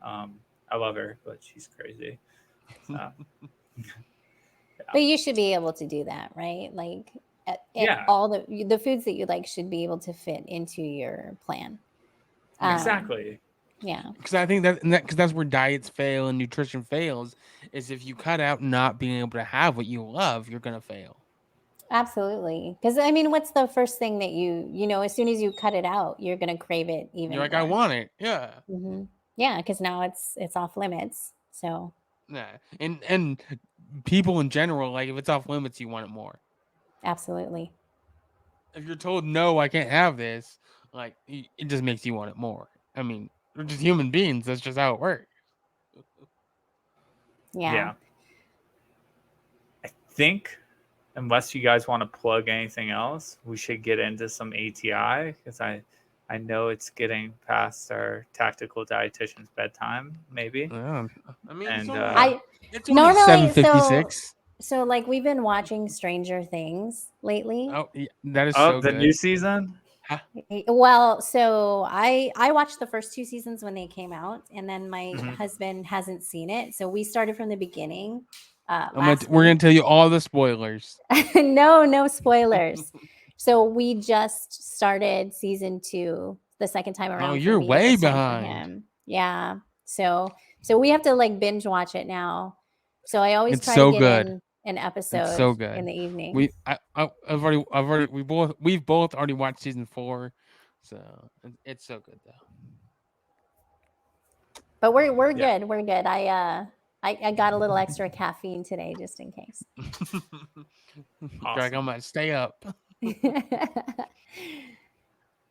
I love her, but she's crazy. Yeah. But you should be able to do that, right? Like, all the foods that you like should be able to fit into your plan. Exactly. Yeah. Because I think because that's where diets fail and nutrition fails, is if you cut out not being able to have what you love, you're gonna fail. Absolutely. Because I mean, what's the first thing that as soon as you cut it out, you're gonna crave it even. You're like, more. I want it. Yeah. Mm-hmm. Yeah, because now it's off limits. So. Yeah, and people in general, like if it's off limits, you want it more. Absolutely. If you're told no, I can't have this, like it just makes you want it more. I mean, we're just human beings. That's just how it works. Yeah. I think, unless you guys want to plug anything else, we should get into some ATI, because I know it's getting past our tactical dietitian's bedtime, maybe. Yeah. I mean, and it's only 7:56. So like we've been watching Stranger Things lately. Oh, yeah, that is so the good. new season. Well, so I watched the first 2 seasons when they came out, and then my husband hasn't seen it, so we started from the beginning. We're gonna tell you all the spoilers. No spoilers. So we just started season 2 the second time around. Oh, for you're me, way this time for behind. him. Yeah. So we have to like binge watch it now. So I always It's try so to get good. in an It's episode so good. in the evening. We've both already watched season 4, so it's so good though. But we're good. We're good. I got a little extra caffeine today just in case. Greg, I'm gonna stay up.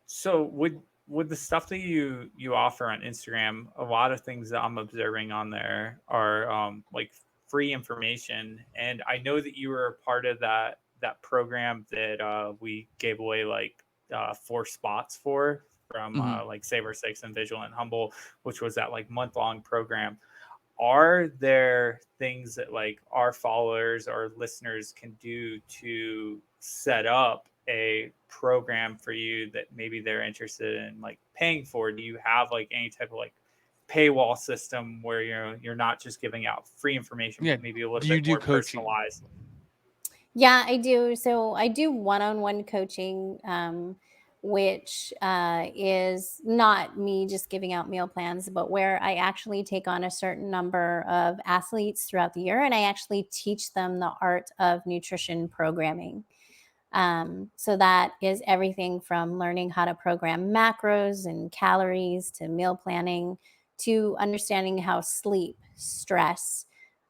So with the stuff that you offer on Instagram, a lot of things that I'm observing on there are like free information, and I know that you were a part of that program that we gave away like 4 spots for from like Save Our Six and Vigilant Humble, which was that like month-long program. Are there things that like our followers or listeners can do to set up a program for you that maybe they're interested in like paying for? Do you have like any type of like paywall system where you're not just giving out free information, but maybe a little bit more personalized? Yeah, I do. So I do one-on-one coaching, which is not me just giving out meal plans, but where I actually take on a certain number of athletes throughout the year, and I actually teach them the art of nutrition programming. So that is everything from learning how to program macros and calories to meal planning to understanding how sleep, stress,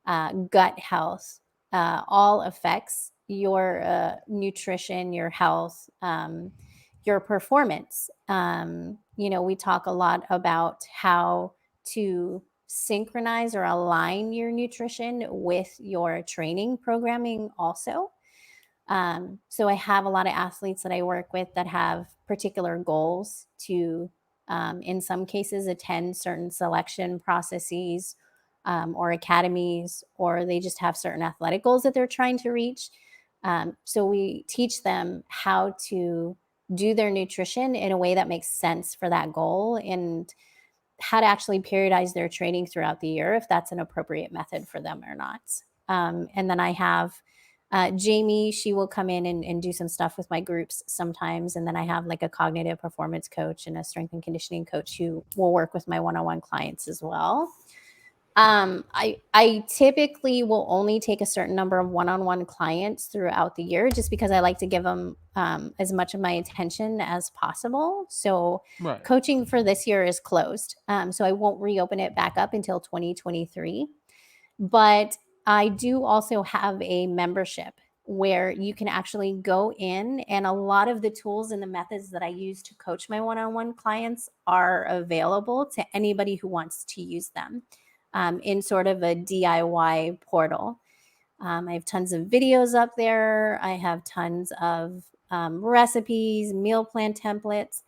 gut health all affects your nutrition, your health, your performance. We talk a lot about how to synchronize or align your nutrition with your training programming also. So I have a lot of athletes that I work with that have particular goals to, in some cases, attend certain selection processes or academies, or they just have certain athletic goals that they're trying to reach. So we teach them how to do their nutrition in a way that makes sense for that goal and how to actually periodize their training throughout the year if that's an appropriate method for them or not. And then I have Jamie, she will come in and do some stuff with my groups sometimes. And then I have like a cognitive performance coach and a strength and conditioning coach who will work with my one-on-one clients as well. I typically will only take a certain number of one-on-one clients throughout the year just because I like to give them as much of my attention as possible. So coaching for this year is closed. So I won't reopen it back up until 2023. But I do also have a membership where you can actually go in, and a lot of the tools and the methods that I use to coach my one-on-one clients are available to anybody who wants to use them in sort of a DIY portal. I have tons of videos up there. I have tons of recipes, meal plan templates.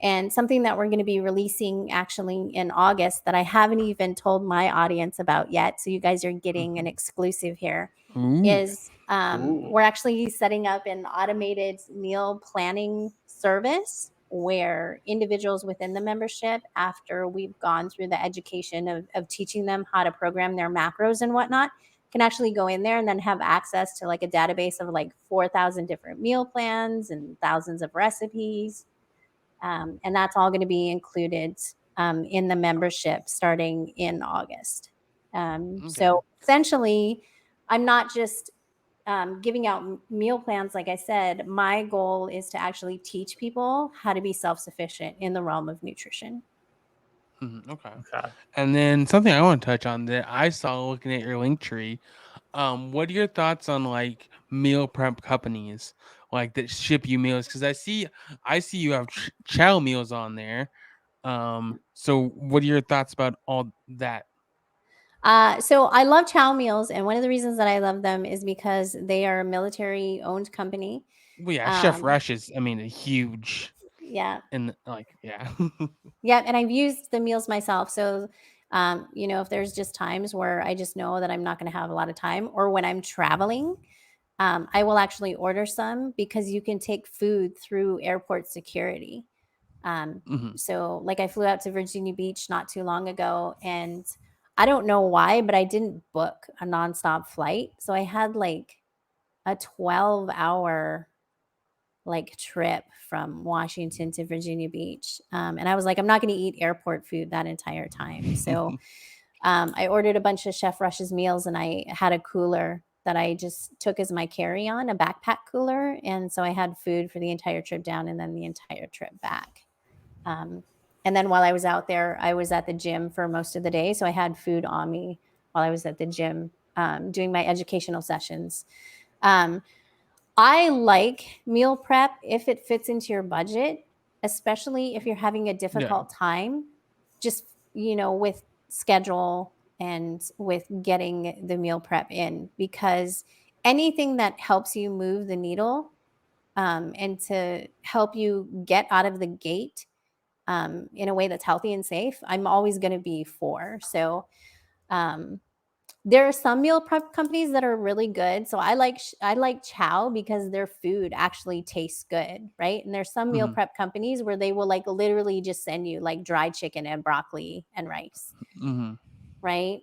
And something that we're going to be releasing actually in August that I haven't even told my audience about yet, so you guys are getting an exclusive here, is we're actually setting up an automated meal planning service where individuals within the membership, after we've gone through the education of teaching them how to program their macros and whatnot, can actually go in there and then have access to like a database of like 4,000 different meal plans and thousands of recipes. And that's all going to be included in the membership starting in August. So essentially, I'm not just giving out meal plans. Like I said, my goal is to actually teach people how to be self-sufficient in the realm of nutrition. Okay. And then something I want to touch on that I saw looking at your link tree. What are your thoughts on like meal prep companies like that ship you meals? Because I see you have chow meals on there. So what are your thoughts about all that? So I love chow meals, and one of the reasons that I love them is because they are a military-owned company. Well, yeah, Chef Rush is, I mean, a huge. Yeah. And like, yeah. Yeah, and I've used the meals myself. So, if there's just times where I just know that I'm not going to have a lot of time, or when I'm traveling, I will actually order some because you can take food through airport security. So like I flew out to Virginia Beach not too long ago, and I don't know why, but I didn't book a nonstop flight. So I had like a 12-hour like trip from Washington to Virginia Beach. And I was like, I'm not going to eat airport food that entire time. So I ordered a bunch of Chef Rush's meals, and I had a cooler that I just took as my carry-on, a backpack cooler. And so I had food for the entire trip down and then the entire trip back. And then while I was out there, I was at the gym for most of the day. So I had food on me while I was at the gym doing my educational sessions. I like meal prep if it fits into your budget, especially if you're having a difficult time, just, with schedule and with getting the meal prep in, because anything that helps you move the needle and to help you get out of the gate in a way that's healthy and safe, I'm always going to be for. So, there are some meal prep companies that are really good. So I like Chow because their food actually tastes good, right? And there's some meal prep companies where they will like literally just send you like dried chicken and broccoli and rice, right?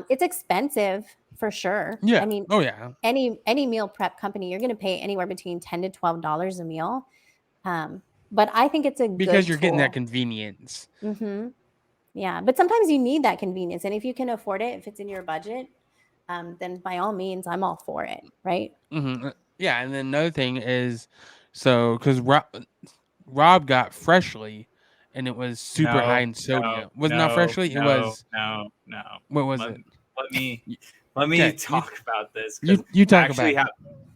It's expensive for sure. Yeah. I mean, any meal prep company, you're going to pay anywhere between $10 to $12 a meal. But I think it's a good because you're getting that tool. convenience. Yeah, but sometimes you need that convenience, and if you can afford it, if it's in your budget, then by all means, I'm all for it, right? Yeah, and then another thing is, so because Rob got Freshly, and it was super high in sodium. Was not Freshly? It was no. What was it? Let me Okay, talk about this because you talk about it.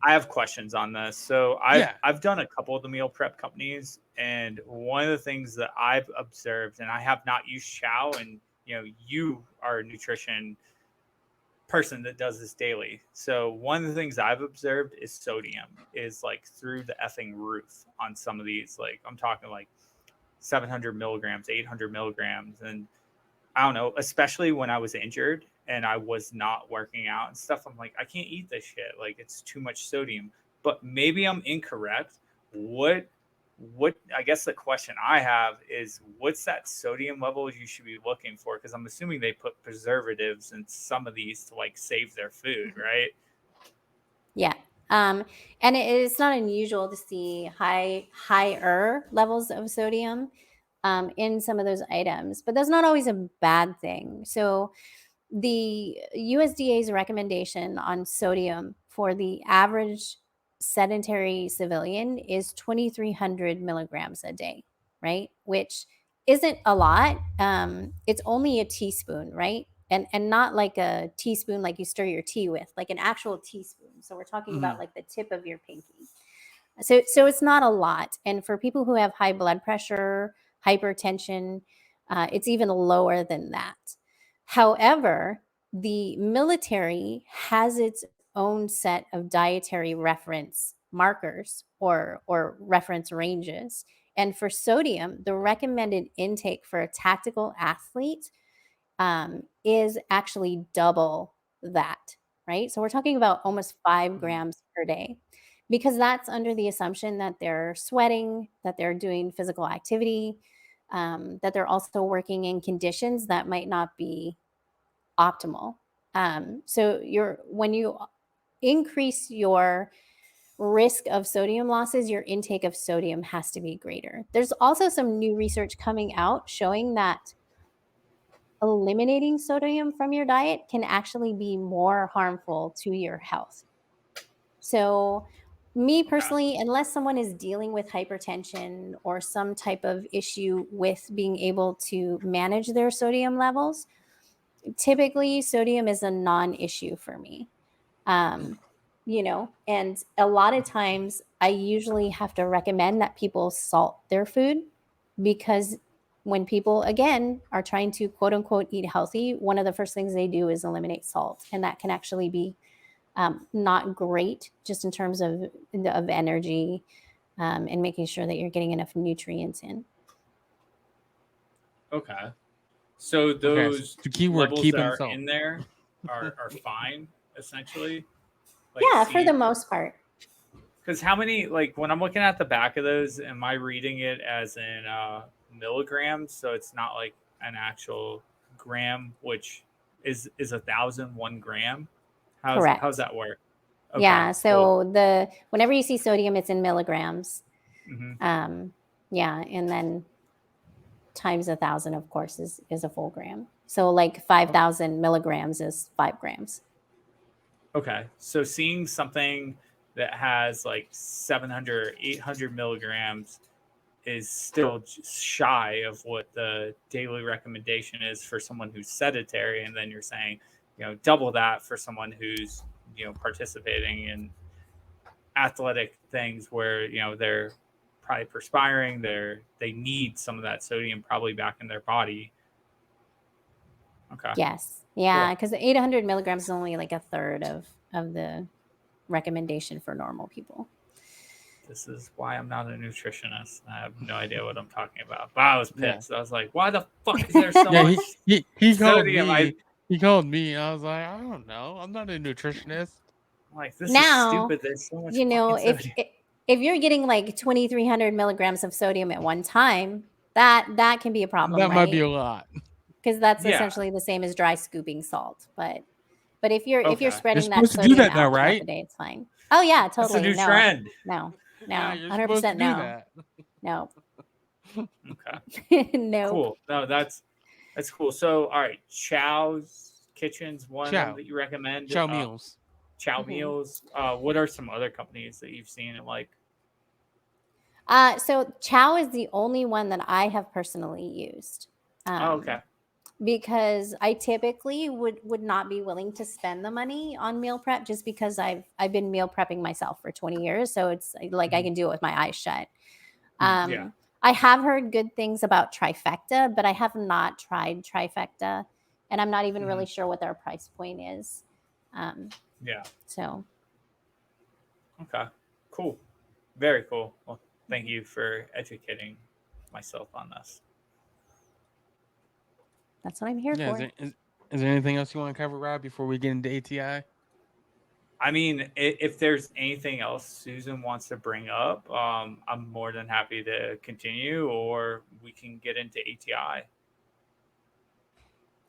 I have questions on this. So I've done a couple of the meal prep companies, and one of the things that I've observed, and I have not used Chow, and you are a nutrition person that does this daily. So one of the things I've observed is sodium is like through the effing roof on some of these. Like I'm talking like 700 milligrams, 800 milligrams, and I don't know, especially when I was injured and I was not working out and stuff. I'm like, I can't eat this shit. Like it's too much sodium. But maybe I'm incorrect. What I guess the question I have is what's that sodium level you should be looking for? Because I'm assuming they put preservatives in some of these to like save their food, right? Yeah. And it's not unusual to see higher levels of sodium in some of those items, but that's not always a bad thing. So the USDA's recommendation on sodium for the average sedentary civilian is 2,300 milligrams a day, right? Which isn't a lot. It's only a teaspoon, right? And not like a teaspoon like you stir your tea with, like an actual teaspoon. So we're talking about like the tip of your pinky. So it's not a lot. And for people who have high blood pressure, hypertension, it's even lower than that. However, the military has its own set of dietary reference markers or reference ranges. And for sodium, the recommended intake for a tactical athlete is actually double that, right? So we're talking about almost 5 grams per day, because that's under the assumption that they're sweating, that they're doing physical activity, that they're also working in conditions that might not be optimal. So when you increase your risk of sodium losses, your intake of sodium has to be greater. There's also some new research coming out showing that eliminating sodium from your diet can actually be more harmful to your health. So, me personally, unless someone is dealing with hypertension or some type of issue with being able to manage their sodium levels, typically sodium is a non-issue for me. And a lot of times I usually have to recommend that people salt their food, because when people again are trying to quote unquote eat healthy, one of the first things they do is eliminate salt, and that can actually be not great just in terms of energy and making sure that you're getting enough nutrients in. Okay. So those the keyword levels keep that are salt. in there are fine, essentially. Like, yeah, for the most part. Because how many, like, when I'm looking at the back of those, am I reading it as in milligrams? So it's not like an actual gram, which is 1,000 1 gram. How's Correct. that work? Okay, Yeah. So cool. whenever you see sodium, it's in milligrams. Mm-hmm. Yeah, and then times 1,000, of course, is a full gram. So like 5,000 milligrams is 5 grams. Okay, so seeing something that has like 700 or 800 milligrams is still shy of what the daily recommendation is for someone who's sedentary, and then you're saying, double that for someone who's participating in athletic things where they're probably perspiring, they need some of that sodium probably back in their body. Okay. Yes. Yeah, because 800 milligrams is only like a third of the recommendation for normal people. This is why I'm not a nutritionist. I have no idea what I'm talking about. But I was pissed. I was like, why the fuck is there so much he called sodium? me. He called me. I was like, I don't know. I'm not a nutritionist. I'm like, this is Now, stupid. There's so much if sodium. if you're getting like 2,300 milligrams of sodium at one time, that can be a problem, That right? might be a lot. Because that's essentially the same as dry scooping salt. But if you're spreading You're that supposed to do sodium that now, out throughout right? the day, it's fine. Oh yeah, totally. That's a new trend. No, Yeah, you're 100% supposed to do no. that. No. Okay. No. Cool. No, that's cool. So, all right, Chow's Kitchen's one of them that you recommend. Chow Meals. Chow Meals. What are some other companies that you've seen and like? So Chow is the only one that I have personally used. Okay. Because I typically would not be willing to spend the money on meal prep just because I've been meal prepping myself for 20 years. So it's like I can do it with my eyes shut. Yeah. I have heard good things about Trifecta, but I have not tried Trifecta, and I'm not even really sure what their price point is. Yeah. So. Okay. Cool. Very cool. Well, thank you for educating myself on this. That's what I'm here for. Is there anything else you want to cover, Rob, before we get into ATI? I mean, if there's anything else Susan wants to bring up, I'm more than happy to continue, or we can get into ATI.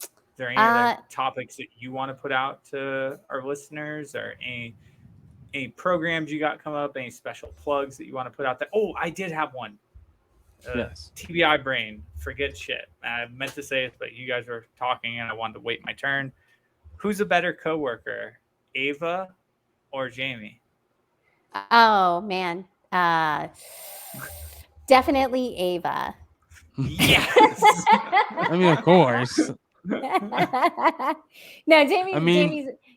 Is there any other topics that you want to put out to our listeners, or any programs you got coming up, any special plugs that you want to put out there? Oh, I did have one. Yes. TBI brain, forget shit. I meant to say it, but you guys were talking and I wanted to wait my turn. Who's a better coworker, Ava or Jamie? Oh man, definitely Ava. Yes. I mean, of course. No,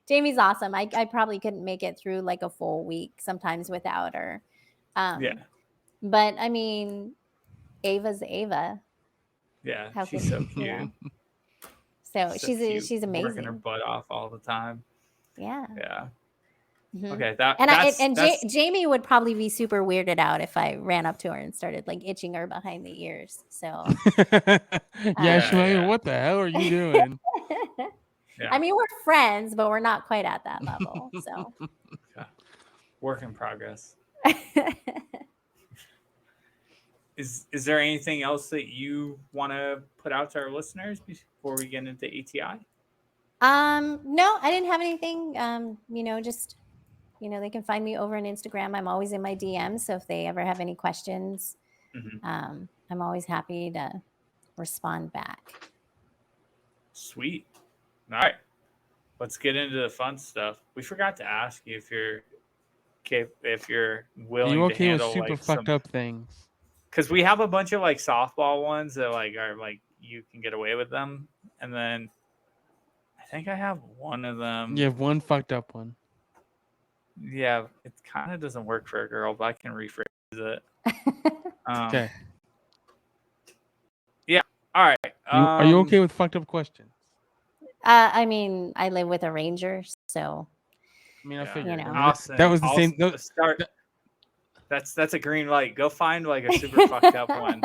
Jamie's awesome. I probably couldn't make it through like a full week sometimes without her. Yeah. But I mean, Ava's Ava. Yeah, she's so cute. So she's amazing. Working her butt off all the time. Yeah. Yeah. Mm-hmm. Okay, Jamie would probably be super weirded out if I ran up to her and started like itching her behind the ears. So yeah. What the hell are you doing? I mean, we're friends, but we're not quite at that level. So work in progress. Is there anything else that you want to put out to our listeners before we get into ATI? No, I didn't have anything. Just they can find me over on Instagram. I'm always in my DMs, so if they ever have any questions, I'm always happy to respond back. Sweet. All right, let's get into the fun stuff. We forgot to ask you if you're willing to handle with super fucked up things. Because we have a bunch of like softball ones that like are like you can get away with them, and then I think I have one of them. You have one fucked up one. Yeah, it kind of doesn't work for a girl, but I can rephrase it. Okay. Yeah. All right. Are you okay with fucked up questions? I mean, I live with a ranger, so. I mean, I figured. Awesome. That was the same. That's a green light. Go find like a super fucked up one.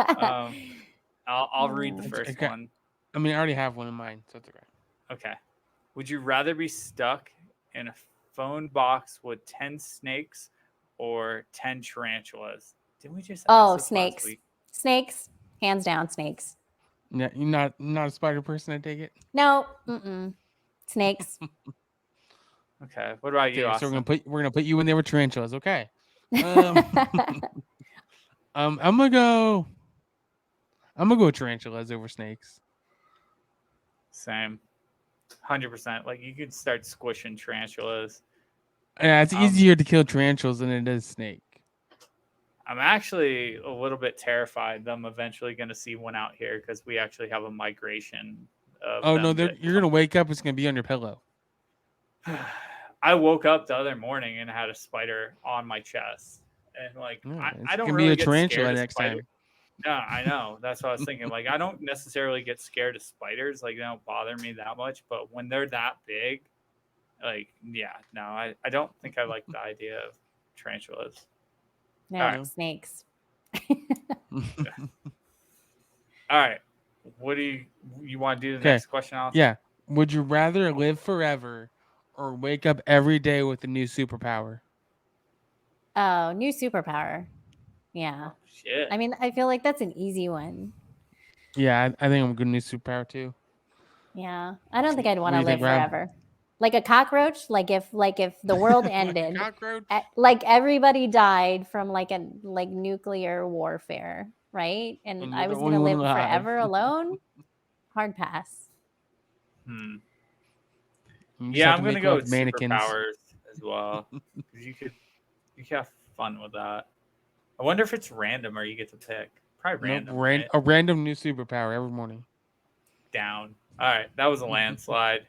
I'll read the first one. I mean, I already have one in mind, so it's okay. Okay. Would you rather be stuck in a phone box with 10 snakes or 10 tarantulas? Didn't we just Oh, ask this last snakes. week? Snakes. Hands down, snakes. Yeah, you're not a spider person, I take it. No, snakes. Okay. What about you, Okay, so Austin? we're gonna put you in there with tarantulas. Okay. I'm gonna go with tarantulas over snakes. Same. 100%. Like, you could start squishing tarantulas. Yeah, it's easier to kill tarantulas than it is snake. I'm actually a little bit terrified that I'm eventually going to see one out here because we actually have a migration of Oh them no, that you're gonna wake up. It's gonna be on your pillow. I woke up the other morning and had a spider on my chest. And like, Yeah, I it's don't gonna really be a get tarantula scared of next spiders. time. No, I know. That's what I was thinking. Like, I don't necessarily get scared of spiders. Like, they don't bother me that much. But when they're that big, like, yeah, no, I don't think I like the idea of tarantulas. No, All right. snakes. All right. What do you want to do the Okay. next question, Alex? Yeah. Would you rather live forever or wake up every day with a new superpower? Oh, new superpower. Yeah. Oh, shit. I mean, I feel like that's an easy one. Yeah, I think I'm a good new superpower too. Yeah. I don't think I'd What want do to you think, live Rob? forever. Like a cockroach, like if the world ended, Cockroach? like everybody died from like nuclear warfare, right? And And I you're the was going to only one live alive. forever alone. Hard pass. You just Yeah, have I'm to gonna make go love with to mannequins. superpowers as well. 'Cause you could have fun with that. I wonder if it's random or you get to pick. Probably Nope, random, right? a random new superpower every morning. Down. All right, that was a landslide.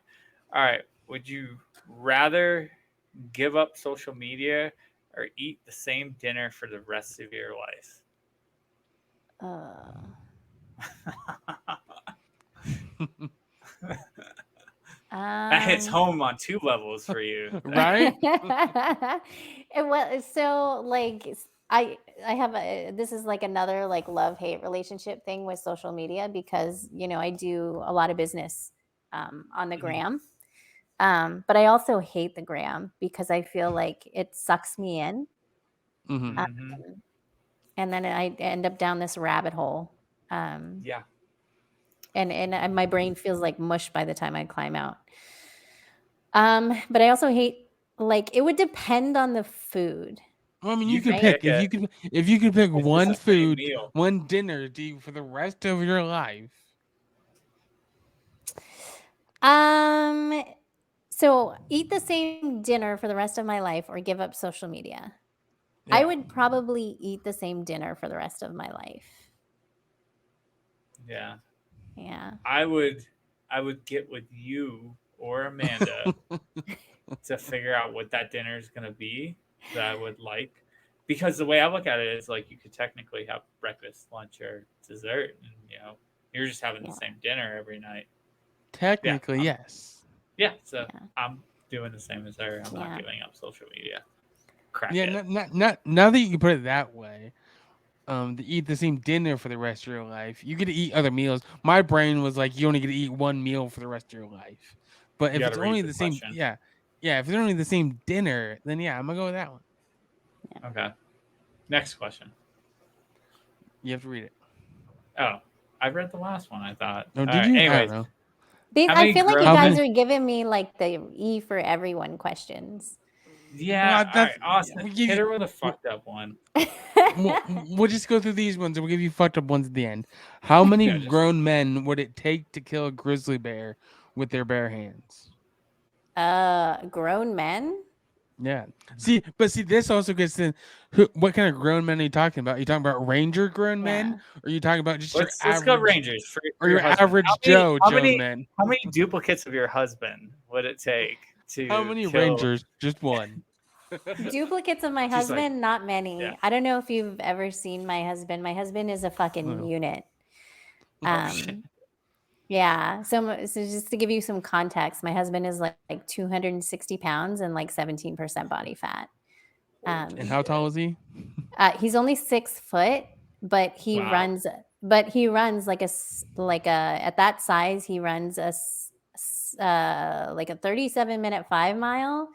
All right, would you rather give up social media or eat the same dinner for the rest of your life? That hits home on 2 levels for you. Right? Well, so like I have this is like another like love-hate relationship thing with social media because I do a lot of business on the gram. But I also hate the gram because I feel like it sucks me in. Mhm. And then I end up down this rabbit hole. Yeah. And my brain feels like mush by the time I climb out. But I also hate, like, it would depend on the food. Well, I mean, You you could can pick pick it. if you could pick It's one the same food, meal. one dinner to eat for the rest of your life. So eat the same dinner for the rest of my life or give up social media. Yeah. I would probably eat the same dinner for the rest of my life. Yeah. Yeah. I would get with you or Amanda to figure out what that dinner is going to be that I would like. Because the way I look at it is like you could technically have breakfast, lunch, or dessert, and you're just having the same dinner every night. Technically, yes. Yeah, so I'm doing the same as her. I'm not giving up social media. Crack it. Not now that you can put it that way. To eat the same dinner for the rest of your life, you get to eat other meals. My brain was like, you only get to eat one meal for the rest of your life. But if it's only the same, if it's only the same dinner, then I'm gonna go with that one. Yeah. Okay. Next question. You have to read it. Oh, I read the last one. I thought. No, did you? Anyways, I don't know. I feel like you guys are giving me like the E for everyone questions. Yeah, all right, Austin, hit her with a fucked up one. We'll just go through these ones and we'll give you fucked up ones at the end. How many grown men would it take to kill a grizzly bear with their bare hands? Grown men? Yeah. See, this also gets in. What kind of grown men are you talking about? Are you talking about ranger grown men? Or are you talking about just let's average? Let's go Rangers for your average Joe men? How many duplicates of your husband would it take to? How many kill... Rangers? Just one. Duplicates of my husband? Not many. Yeah. I don't know if you've ever seen my husband. My husband is a fucking unit. Yeah. So just to give you some context, my husband is like 260 pounds and like 17% body fat. And how tall is he? He's only 6 foot, but he runs. But he runs like at that size, he runs like a 37-minute 5 mile.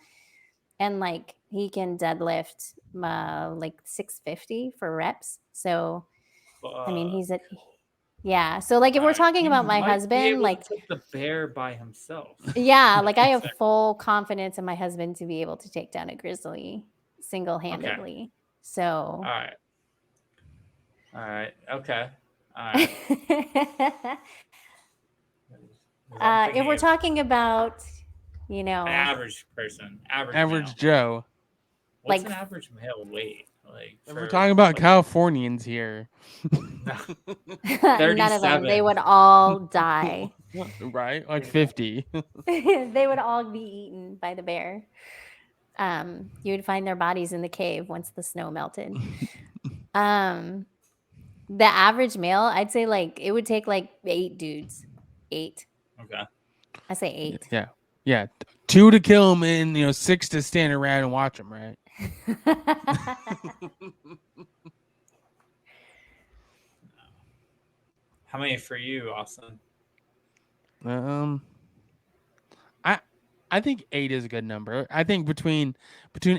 and like he can deadlift like 650 for reps. So I mean, he's at yeah. So like if we're talking about my husband, like take the bear by himself. yeah, like I have full confidence in my husband to be able to take down a grizzly single-handedly. Okay. So All right. Okay. All right. if we're talking about, you know, an average person, average male. Joe. What's like- an average male weight? Like If we're talking about Californians here, none of them, they 37. would all die. right? Like 50. They would all be eaten by the bear. You would find their bodies in the cave once the snow melted. The average male, I'd say like it would take like 8 dudes. 8. Okay. I say 8. Yeah. Yeah. 2 to kill him and 6 to stand around and watch him, right? How many for you, Austin? I think 8 is a good number. I think between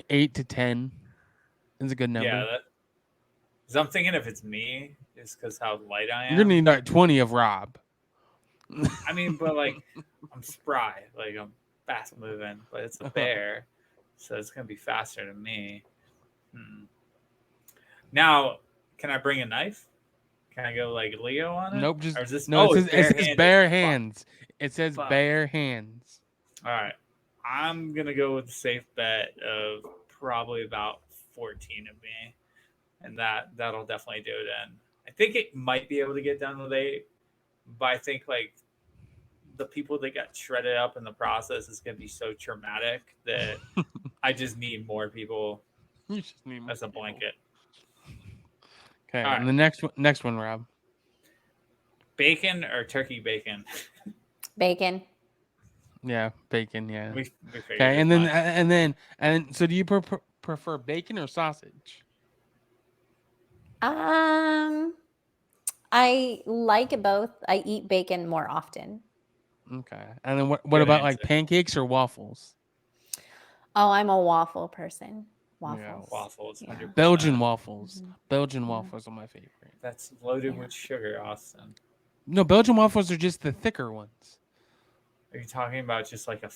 8 to 10 is a good number. Yeah, because I'm thinking if it's me, it's because how light I am. You're gonna need like 20 of Rob. I mean, but like I'm spry, like I'm fast moving, but it's a bear, so it's gonna be faster than me. Now, can I bring a knife? Can I go like Leo on it? Nope. Just or is this, no. It says bare-handed. bare hands. It says Fuck. bare hands. All right, I'm gonna go with the safe bet of probably about 14 of me, and that'll definitely do it. In I think it might be able to get done with 8, but I think like the people that got shredded up in the process is gonna be so traumatic that I just need more people You just need as a blanket. Okay, All and the next one, Rob. Bacon or turkey bacon? Bacon. Yeah, bacon. Yeah. We figured Okay, as much. and so do you prefer bacon or sausage? I like both. I eat bacon more often. Okay, and then what Good about like answer. pancakes or waffles? Oh, I'm a waffle person. Waffles. Yeah, Waffles, Yeah. 100%. Belgian waffles. Mhm. Belgian Yeah. waffles are my favorite. That's loaded Yeah. with sugar, Austin. No, Belgian waffles are just the thicker ones. Are you talking about just like a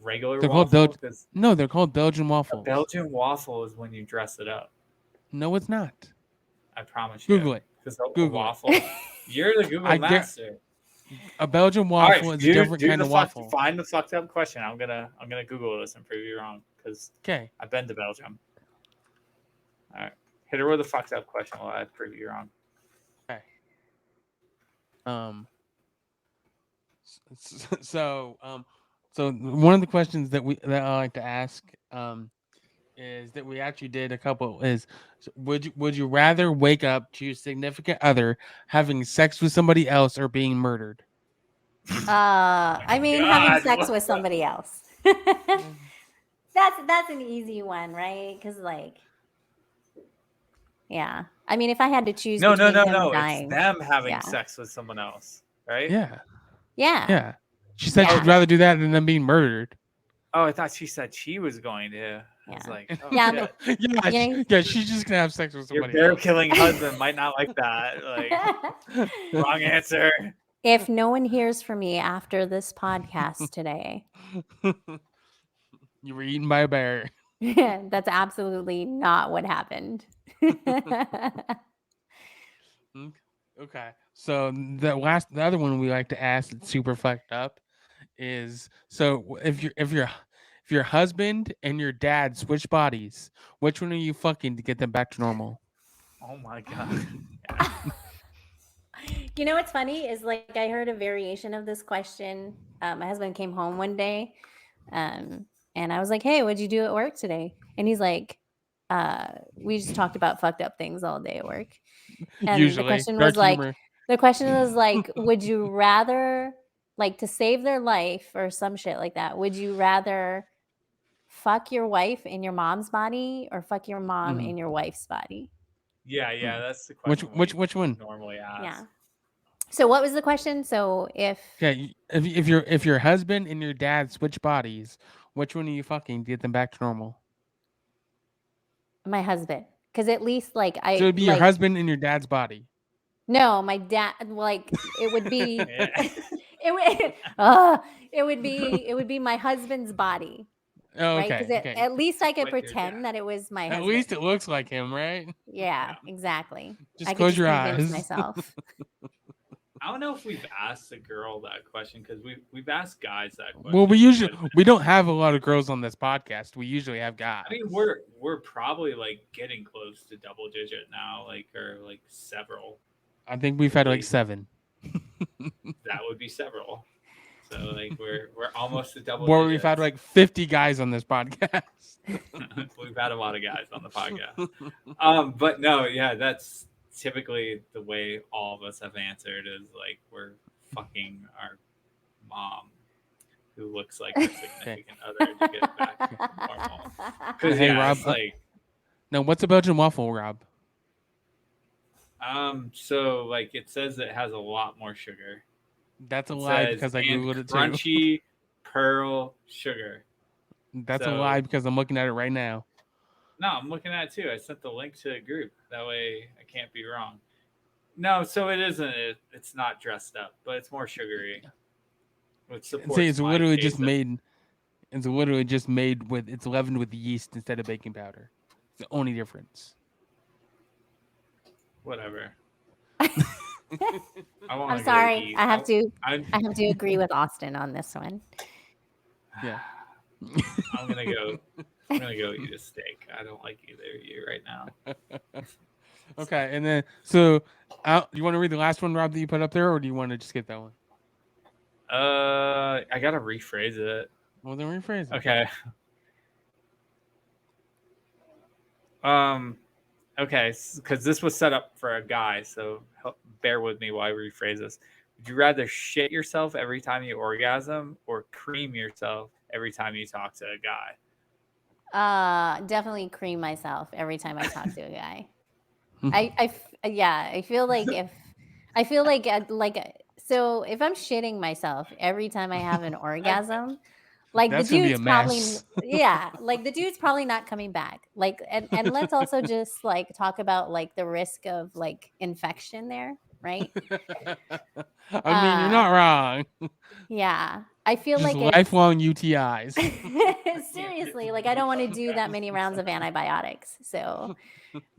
regular They're called waffle? 'Cause No, they're called Belgian a waffles. Belgian waffle is when you dress it up. No, it's not. I promise you. Google it. Because Google a it. waffle. You're the Google I get- master. A Belgian All right, waffle is a different kind of waffle. Find the fucked up question. I'm gonna Google this and prove you wrong because Okay. I've been to Belgium. All right, hit her with a fucked up question while I prove you wrong. Okay. So one of the questions that I like to ask is that we actually did a couple is would you rather wake up to your significant other having sex with somebody else or being murdered? I mean, God, having sex what with the- somebody else. That's an easy one, right? Because like, yeah. I mean, if I had to choose No. between him and It's dying, them having Yeah. sex with someone else, right? Yeah. yeah. Yeah. She said Yeah. she'd rather do that than them being murdered. Oh, I thought she said she was going to. I was Yeah. like, oh, Yeah, shit. Yeah. She's just gonna have sex with Your somebody bear else. killing husband might not like that. Like, wrong answer. If no one hears from me after this podcast today, You were eaten by a bear. that's absolutely not what happened. Okay. So the other one we like to ask that's super fucked up is so if your husband and your dad switch bodies, which one are you fucking to get them back to normal? Oh my god. You know what's funny is like I heard a variation of this question. My husband came home one day, and I was like, "Hey, what'd you do at work today?" And he's like, "We just talked about fucked up things all day at work." And Usually, the question dark was like, humor. would you rather, like, to save their life or some shit like that? Would you rather fuck your wife in your mom's body or fuck your mom Mhm. in your wife's body? Yeah, that's the question. Which one? Normally ask. Yeah. So what was the question? So if Okay, if your husband and your dad switch bodies, Which one are you fucking to get them back to normal? My husband, because at least like So it'd be your husband in your dad's body. No, my dad. Like it would be. Yeah. It would be my husband's body, Oh, right? okay. Because Okay. at least I could With your pretend dad. that it was my At husband. least it looks like him, right? Yeah, Yeah. exactly. Just I could close your convince eyes. myself. I don't know if we've asked a girl that question because we've asked guys that question. Well, we don't have a lot of girls on this podcast. We usually have guys. I mean, we're probably like getting close to double digit now, or like several. I think we've had like Wait. 7. That would be several. So like we're almost a double. Where we've had like 50 guys on this podcast. We've had a lot of guys on the podcast. But no, yeah, that's typically the way all of us have answered is like we're fucking our mom who looks like a significant other to get back to normal. Because Hey, yeah, Rob, it's like Now, what's a Belgian waffle, Rob? so like it says it has a lot more sugar. That's a It lie says, because I "And googled it too. crunchy pearl sugar." That's a So- lie because I'm looking at it right now. No, I'm looking at it too. I sent the link to the group. That way I can't be wrong. No, so it isn't. It's not dressed up, but it's more sugary. Which supports See, it's my literally case just made. It's literally just made with. It's leavened with yeast instead of baking powder. It's the only difference. Whatever. I'm sorry. I have to I'm agree with Austin on this one. Yeah. I'm gonna go eat a steak. I don't like either of you right now. Okay, and then so you want to read the last one, Rob, that you put up there, or do you want to just get that one? I gotta rephrase it. Well, then rephrase it. Okay. Okay, because this was set up for a guy, so bear with me while I rephrase this. Would you rather shit yourself every time you orgasm or cream yourself every time you talk to a guy? Definitely cream myself every time I talk to a guy. I feel like so if I'm shitting myself every time I have an orgasm, like That's the gonna be dude's a probably mess. like the dude's probably not coming back. Like and let's also just like talk about like the risk of like infection there, right? I mean, you're not wrong. Yeah. I feel Just like lifelong UTIs. seriously, like I don't want to do that many rounds of antibiotics. So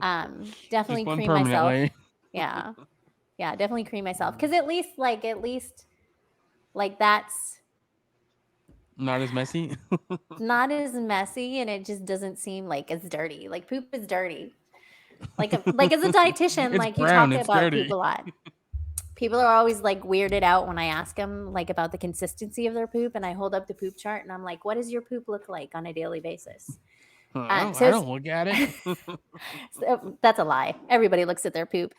definitely Just one cream myself. permanently. Yeah. Yeah, definitely cream myself. Because at least that's Not as messy. not as messy and it just doesn't seem like it's dirty. Like poop is dirty. Like as a dietitian, It's like brown, you talk it's about dirty. poop a lot. People are always like weirded out when I ask them like about the consistency of their poop, and I hold up the poop chart and I'm like, "What does your poop look like on a daily basis?" I so don't look at it. So that's a lie. Everybody looks at their poop.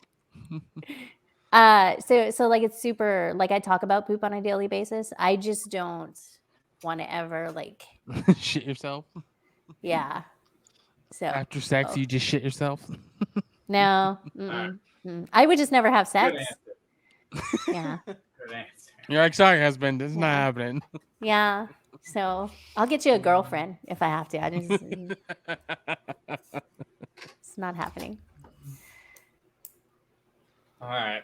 So like it's super like I talk about poop on a daily basis. I just don't want to ever like Shit yourself. yeah. So After sex, you just shit yourself. no. I would just never have Good sex. answer. Yeah. Good answer. You're like, sorry, husband, this is not happening. Yeah. So I'll get you a girlfriend if I have to. It's not happening. All right.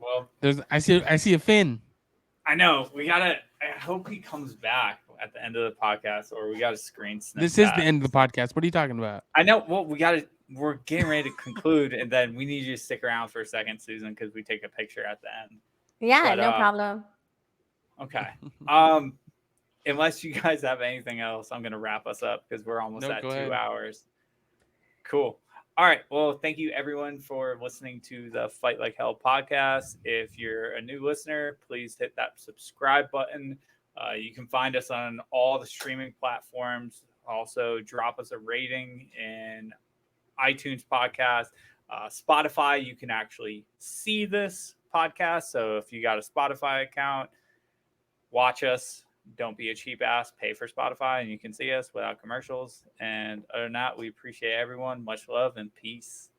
Well, I see a fin. I know we gotta. I hope he comes back at the end of the podcast, or we got to screen snip. This is the end of the podcast. What are you talking about? I know. Well, we're getting ready to conclude, and then we need you to stick around for a second, Susan, because we take a picture at the end. Yeah, But, no problem. Okay. Unless you guys have anything else, I'm gonna wrap us up because we're almost at 2 hours. Cool. All right. Well, thank you everyone for listening to the Fight Like Hell podcast. If you're a new listener, please hit that subscribe button. You can find us on all the streaming platforms. Also, drop us a rating in iTunes podcast, Spotify. You can actually see this podcast. So if you got a Spotify account, watch us. Don't be a cheap ass. Pay for Spotify and you can see us without commercials. And other than that, we appreciate everyone. Much love and peace.